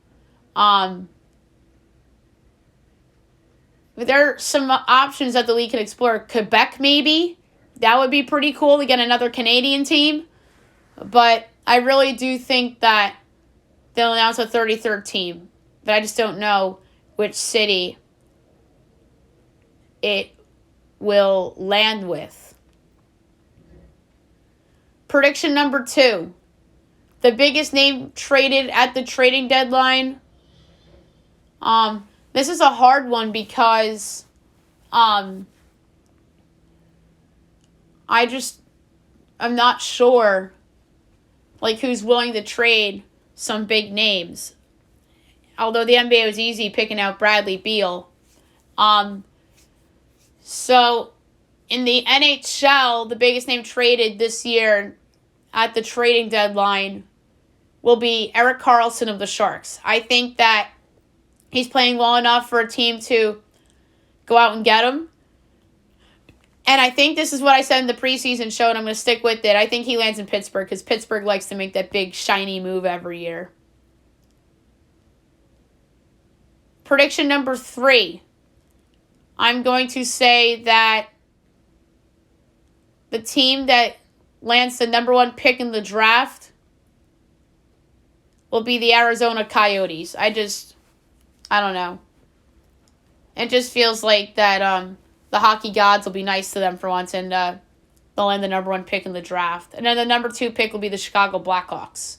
There are some options that the league can explore. Quebec, maybe. That would be pretty cool to get another Canadian team. But I really do think that they'll announce a 33rd team. But I just don't know which city it will land with. Prediction number 2. The biggest name traded at the trading deadline. This is a hard one because I'm not sure who's willing to trade some big names. Although the NBA was easy picking out Bradley Beal. So in the NHL, the biggest name traded this year at the trading deadline will be Erik Karlsson of the Sharks. I think that he's playing well enough for a team to go out and get him. And I think this is what I said in the preseason show, and I'm going to stick with it. I think he lands in Pittsburgh because Pittsburgh likes to make that big, shiny move every year. Prediction number 3. I'm going to say that the team that lands the number 1 pick in the draft will be the Arizona Coyotes. I don't know. It just feels like that the hockey gods will be nice to them for once, and they'll land the number 1 pick in the draft. And then the number 2 pick will be the Chicago Blackhawks.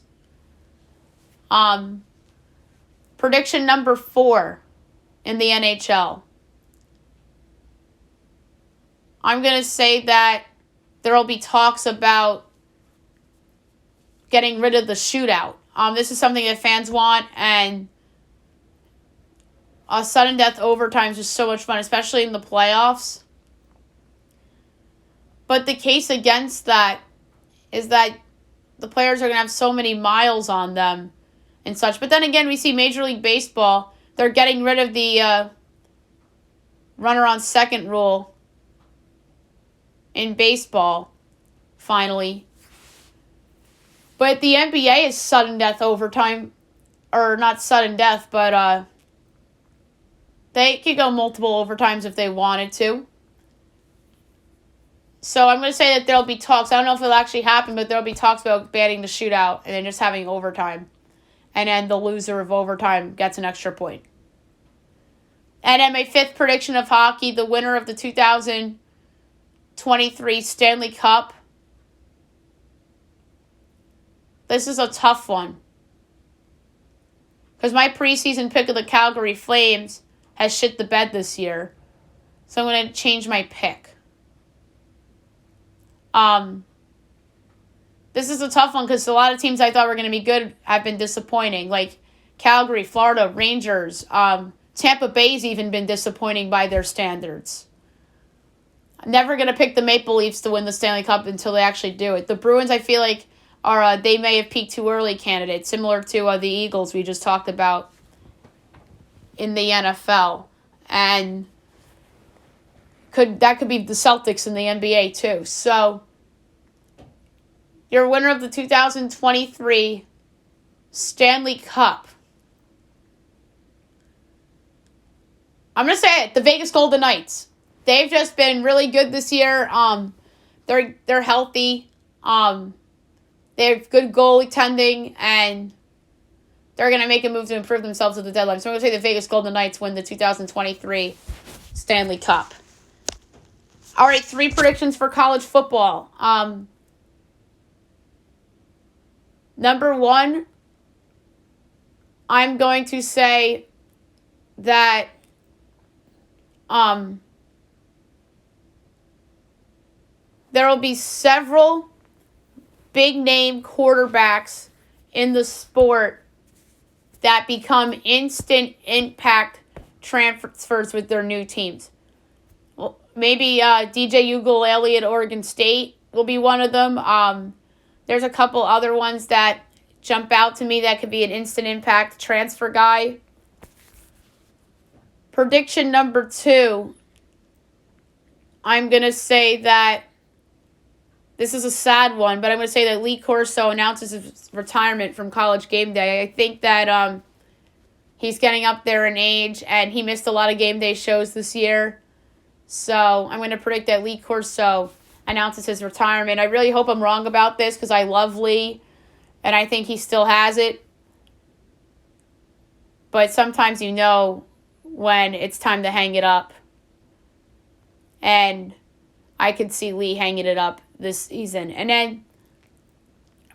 Prediction number 4 in the NHL. I'm going to say that there will be talks about getting rid of the shootout. This is something that fans want, and sudden death overtime is just so much fun, especially in the playoffs. But the case against that is that the players are going to have so many miles on them and such. But then again, we see Major League Baseball, they're getting rid of the runner on second rule in baseball, finally. But the NBA is sudden death overtime, or not sudden death, but they could go multiple overtimes if they wanted to. So I'm going to say that there'll be talks. I don't know if it'll actually happen, but there'll be talks about banning the shootout and then just having overtime. And then the loser of overtime gets an extra point. And then my fifth prediction of hockey, the winner of the 2023 Stanley Cup. This is a tough one. Because my preseason pick of the Calgary Flames has shit the bed this year. So I'm going to change my pick. This is a tough one because a lot of teams I thought were going to be good have been disappointing. Like Calgary, Florida, Rangers. Tampa Bay's even been disappointing by their standards. I'm never going to pick the Maple Leafs to win the Stanley Cup until they actually do it. The Bruins, I feel like, are they may have peaked too early candidates, similar to the Eagles we just talked about in the NFL. And that could be the Celtics in the NBA too. So, your winner of the 2023 Stanley Cup. I'm going to say it, the Vegas Golden Knights. They've just been really good this year. They're healthy. They have good goalie tending, and they're going to make a move to improve themselves at the deadline. So I'm going to say the Vegas Golden Knights win the 2023 Stanley Cup. All right, 3 predictions for college football. Number 1, I'm going to say that there will be several big-name quarterbacks in the sport that become instant impact transfers with their new teams. Well, maybe DJ Uiagalelei at Oregon State will be one of them. There's a couple other ones that jump out to me that could be an instant impact transfer guy. Prediction number 2, I'm going to say that this is a sad one, but I'm going to say that Lee Corso announces his retirement from College Game Day. I think that he's getting up there in age, and he missed a lot of game day shows this year. So I'm going to predict that Lee Corso announces his retirement. I really hope I'm wrong about this because I love Lee, and I think he still has it. But sometimes you know when it's time to hang it up. And I could see Lee hanging it up this season. And then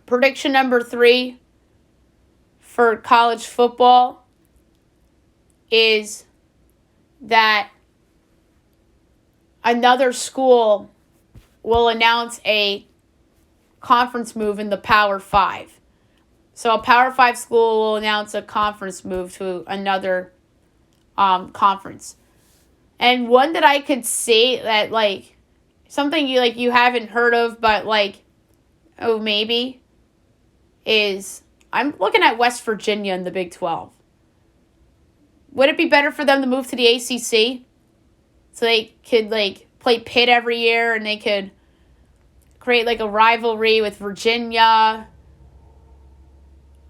prediction number 3 for college football is that another school will announce a conference move in the Power 5. So a Power 5 school will announce a conference move to another conference. And one that I could see that, like, something you haven't heard of, but, like, oh, maybe, is I'm looking at West Virginia in the Big 12. Would it be better for them to move to the ACC? So they could, like, play Pitt every year and they could create, like, a rivalry with Virginia.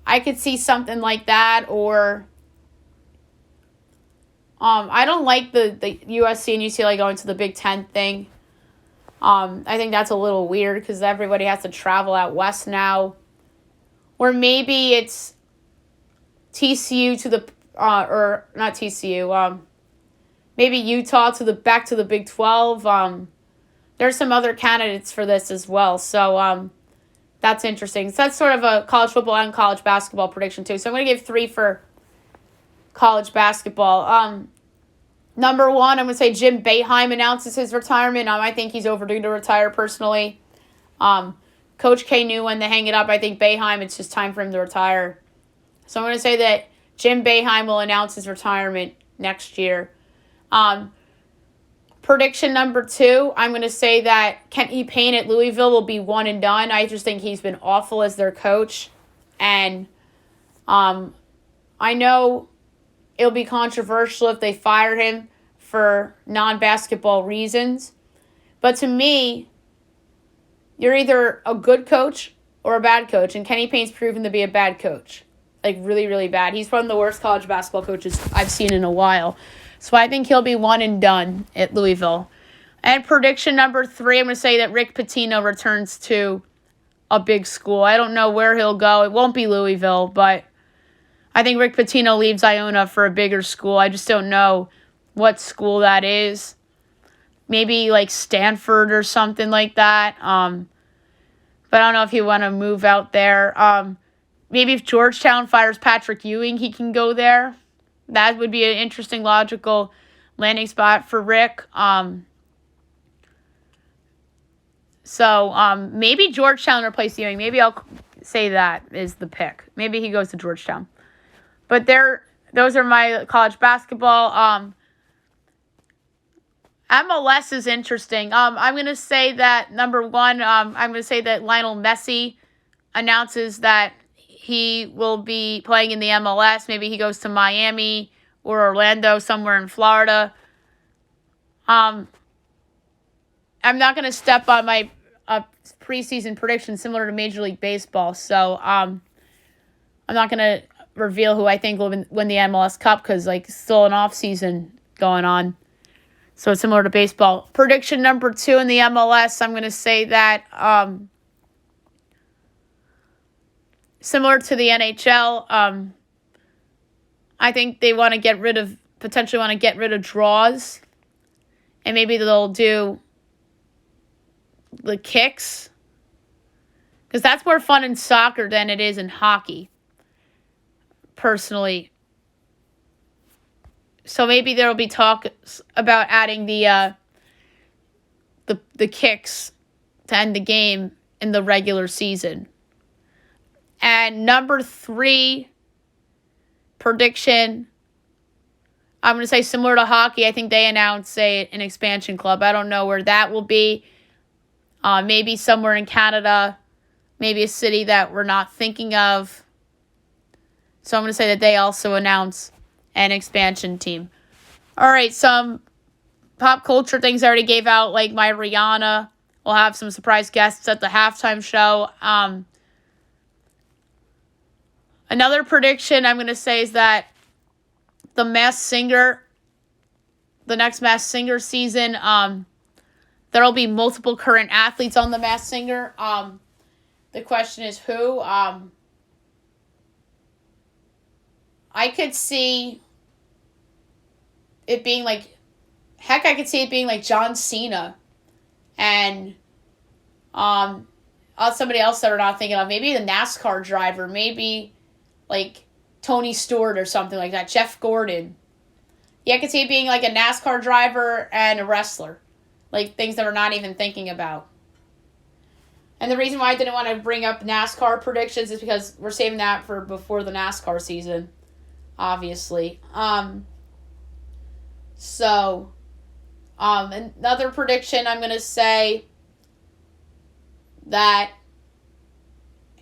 I could see something like that, or I don't like the USC and UCLA going to the Big Ten thing. I think that's a little weird because everybody has to travel out west now. Or maybe it's TCU to the, or not TCU, maybe Utah back to the Big 12. There's some other candidates for this as well. So that's interesting. So that's sort of a college football and college basketball prediction too. So I'm going to give 3 for college basketball. Number 1, I'm going to say Jim Boeheim announces his retirement. I think he's overdue to retire personally. Coach K knew when to hang it up. I think Boeheim, it's just time for him to retire. So I'm going to say that Jim Boeheim will announce his retirement next year. Prediction number 2, I'm going to say that Kenny Payne at Louisville will be one and done. I just think he's been awful as their coach. And I know it'll be controversial if they fire him for non-basketball reasons. But to me, you're either a good coach or a bad coach. And Kenny Payne's proven to be a bad coach. Like, really, really bad. He's one of the worst college basketball coaches I've seen in a while. So I think he'll be one and done at Louisville. And prediction number 3, I'm going to say that Rick Pitino returns to a big school. I don't know where he'll go. It won't be Louisville, but I think Rick Pitino leaves Iona for a bigger school. I just don't know what school that is. Maybe like Stanford or something like that. But I don't know if he want to move out there. Maybe if Georgetown fires Patrick Ewing, he can go there. That would be an interesting, logical landing spot for Rick. So maybe Georgetown replace Ewing. Maybe I'll say that is the pick. Maybe he goes to Georgetown. But those are my college basketball. MLS is interesting. I'm going to say that, number 1, I'm going to say that Lionel Messi announces that he will be playing in the MLS. Maybe he goes to Miami or Orlando, somewhere in Florida. I'm not going to step on my preseason prediction similar to Major League Baseball. So I'm not going to reveal who I think will win the MLS Cup because still an off season going on. So it's similar to baseball. Prediction number 2 in the MLS, I'm going to say that similar to the NHL, I think they potentially want to get rid of draws. And maybe they'll do the kicks. Because that's more fun in soccer than it is in hockey, personally. So maybe there will be talk about adding the kicks to end the game in the regular season. And number 3 prediction, I'm going to say similar to hockey. I think they announced an expansion club. I don't know where that will be. Maybe somewhere in Canada. Maybe a city that we're not thinking of. So I'm going to say that they also announce an expansion team. All right, some pop culture things I already gave out, like my Rihanna. We'll have some surprise guests at the halftime show. Another prediction I'm going to say is that the Masked Singer, the next Masked Singer season, there will be multiple current athletes on the Masked Singer. The question is who? I could see it being I could see it being John Cena and somebody else that we're not thinking of. Maybe the NASCAR driver, maybe Tony Stewart or something like that. Jeff Gordon. Yeah, I could see it being a NASCAR driver and a wrestler. Things that we're not even thinking about. And the reason why I didn't want to bring up NASCAR predictions is because we're saving that for before the NASCAR season. Obviously. Another prediction, I'm going to say that,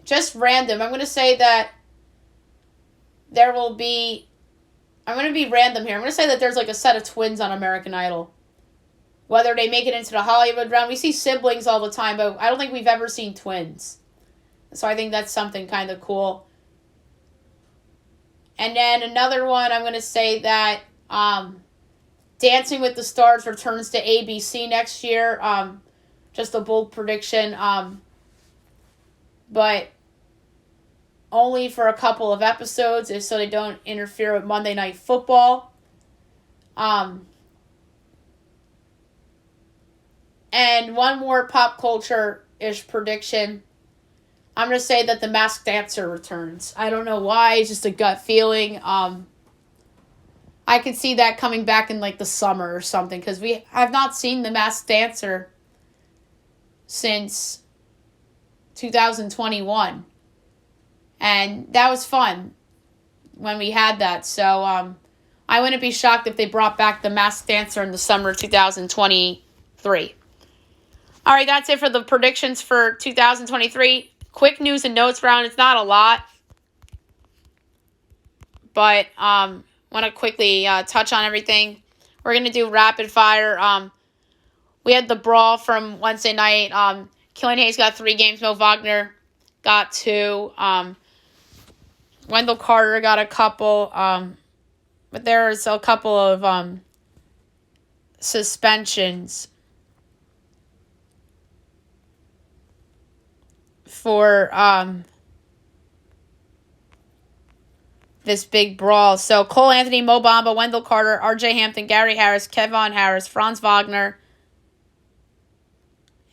just random, I'm going to say that there will be, I'm going to be random here. I'm going to say that there's a set of twins on American Idol. Whether they make it into the Hollywood round, we see siblings all the time, but I don't think we've ever seen twins. So I think that's something kind of cool. And then another one, I'm going to say that Dancing with the Stars returns to ABC next year. Just a bold prediction. But only for a couple of episodes, so they don't interfere with Monday Night Football. And one more pop culture-ish prediction. I'm going to say that the Masked Dancer returns. I don't know why. It's just a gut feeling. I could see that coming back in the summer or something. Because we have not seen the Masked Dancer since 2021. And that was fun when we had that. So I wouldn't be shocked if they brought back the Masked Dancer in the summer of 2023. All right, that's it for the predictions for 2023. Quick news and notes round. It's not a lot, but want to quickly touch on everything. We're going to do rapid fire. We had the brawl from Wednesday night. Killian Hayes got 3 games. Mo Wagner got 2. Wendell Carter got a couple. But there was a couple of suspensions for this big brawl. So Cole Anthony, Mo Bamba, Wendell Carter, R.J. Hampton, Gary Harris, Kevon Harris, Franz Wagner,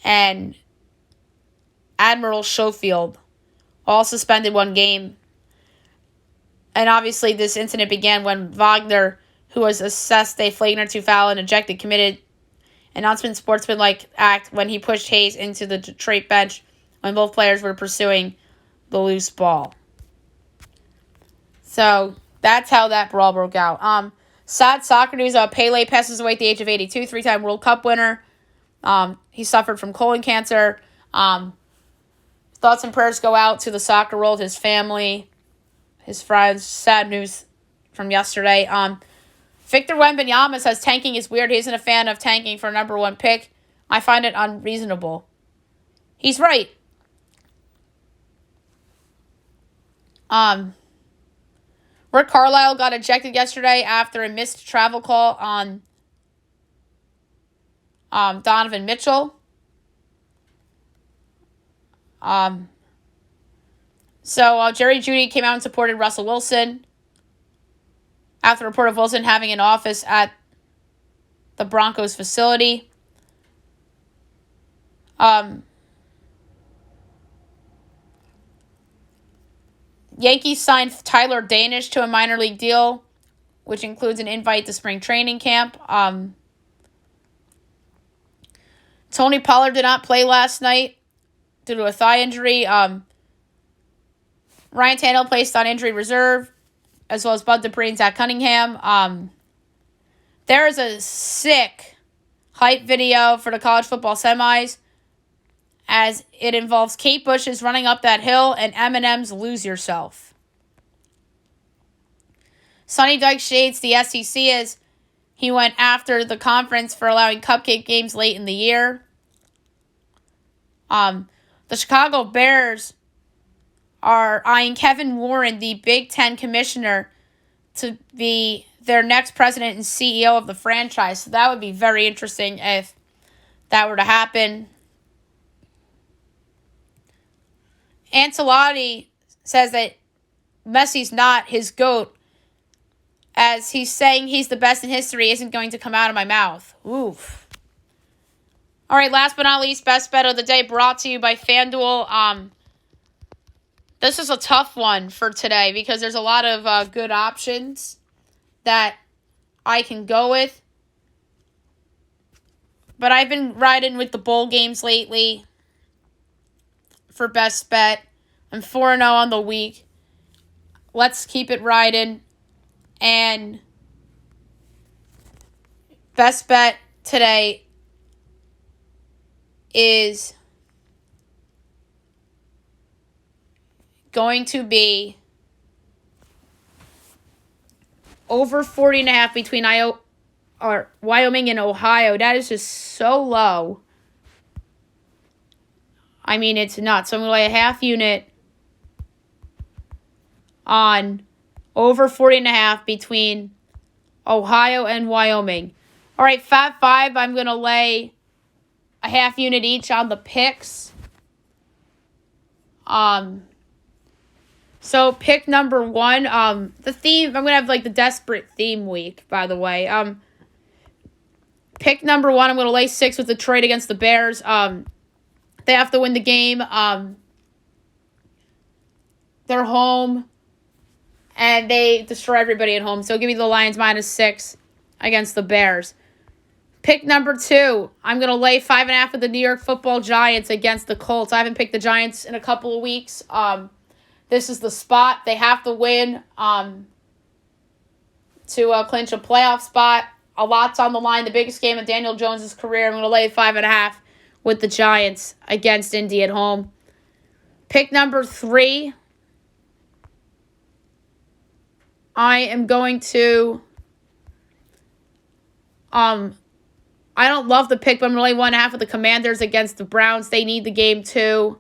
and Admiral Schofield all suspended one game. And obviously this incident began when Wagner, who was assessed a flagrant or two foul and ejected, committed an unsportsmanlike act when he pushed Hayes into the Detroit bench when both players were pursuing the loose ball. So that's how that brawl broke out. Sad soccer news. Pele passes away at the age of 82, three-time World Cup winner. He suffered from colon cancer. Thoughts and prayers go out to the soccer world, his family, his friends. Sad news from yesterday. Victor Wembanyama says tanking is weird. He isn't a fan of tanking for a number one pick. I find it unreasonable. He's right. Rick Carlisle got ejected yesterday after a missed travel call on Donovan Mitchell. So Jerry Jeudy came out and supported Russell Wilson after a report of Wilson having an office at the Broncos facility. Yankees signed Tyler Danish to a minor league deal, which includes an invite to spring training camp. Tony Pollard did not play last night due to a thigh injury. Ryan Tannehill placed on injury reserve, as well as Bud Dupree and Zach Cunningham. There is a sick hype video for the college football semis, as it involves Kate Bush's running up that hill and Eminem's Lose Yourself. Sonny Dykes shades the SEC as he went after the conference for allowing cupcake games late in the year. The Chicago Bears are eyeing Kevin Warren, the Big Ten commissioner, to be their next president and CEO of the franchise. So that would be very interesting if that were to happen. Ancelotti says that Messi's not his GOAT, as he's saying he's the best in history isn't going to come out of my mouth. Oof. All right, last but not least, best bet of the day brought to you by FanDuel. This is a tough one for today because there's a lot of good options that I can go with. But I've been riding with the bowl games lately for best bet. I'm 4-0 on the week. Let's keep it riding. And best bet today is going to be over 40.5 between Wyoming and Ohio. That is just so low. I mean, it's nuts. So I'm going to lay a half unit on over 40.5 between Ohio and Wyoming. All right, Fab 5, I'm going to lay a half unit each on the picks. So pick number 1, the theme, I'm going to have like the desperate theme week, by the way. Pick number 1, I'm going to lay 6 with Detroit against the Bears. They have to win the game. They're home, and they destroy everybody at home. So give me the Lions -6 against the Bears. Pick number 2, I'm going to lay 5.5 with the New York Football Giants against the Colts. I haven't picked the Giants in a couple of weeks. This is the spot. They have to win to clinch a playoff spot. A lot's on the line. The biggest game of Daniel Jones' career. I'm going to lay 5.5 with the Giants against Indy at home. Pick number 3, I am going to, I don't love the pick, but I'm going to lay 1.5 with the Commanders against the Browns. They need the game too.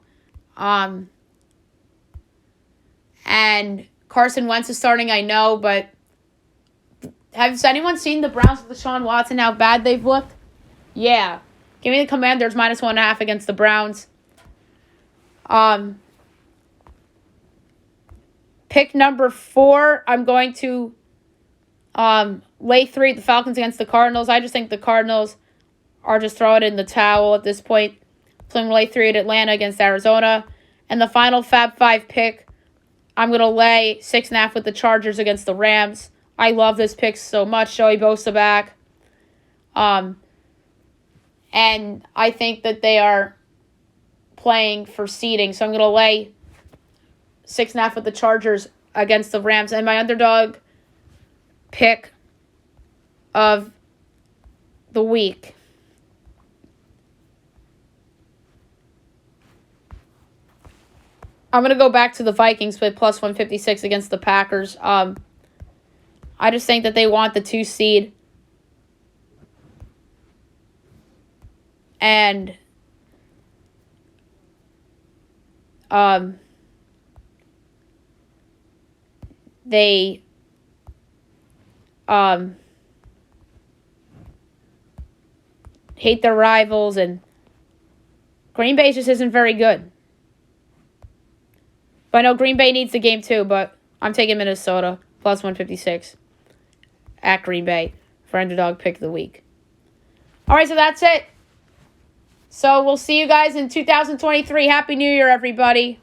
And Carson Wentz is starting, I know, but has anyone seen the Browns with Deshaun Watson, how bad they've looked? Yeah. Give me the Commanders -1.5 against the Browns. Pick number 4, I'm going to lay 3 at the Falcons against the Cardinals. I just think the Cardinals are just throwing in the towel at this point. So I'm going to lay 3 at Atlanta against Arizona. And the final Fab 5 pick, I'm going to lay 6.5 with the Chargers against the Rams. I love this pick so much. Joey Bosa back. And I think that they are playing for seeding. So I'm going to lay 6.5 with the Chargers against the Rams. And my underdog pick of the week, I'm going to go back to the Vikings with plus 156 against the Packers. I just think that they want the 2 seed. And they hate their rivals, and Green Bay just isn't very good. But I know Green Bay needs the game too, but I'm taking Minnesota plus 156 at Green Bay for underdog pick of the week. All right, so that's it. So we'll see you guys in 2023. Happy New Year, everybody.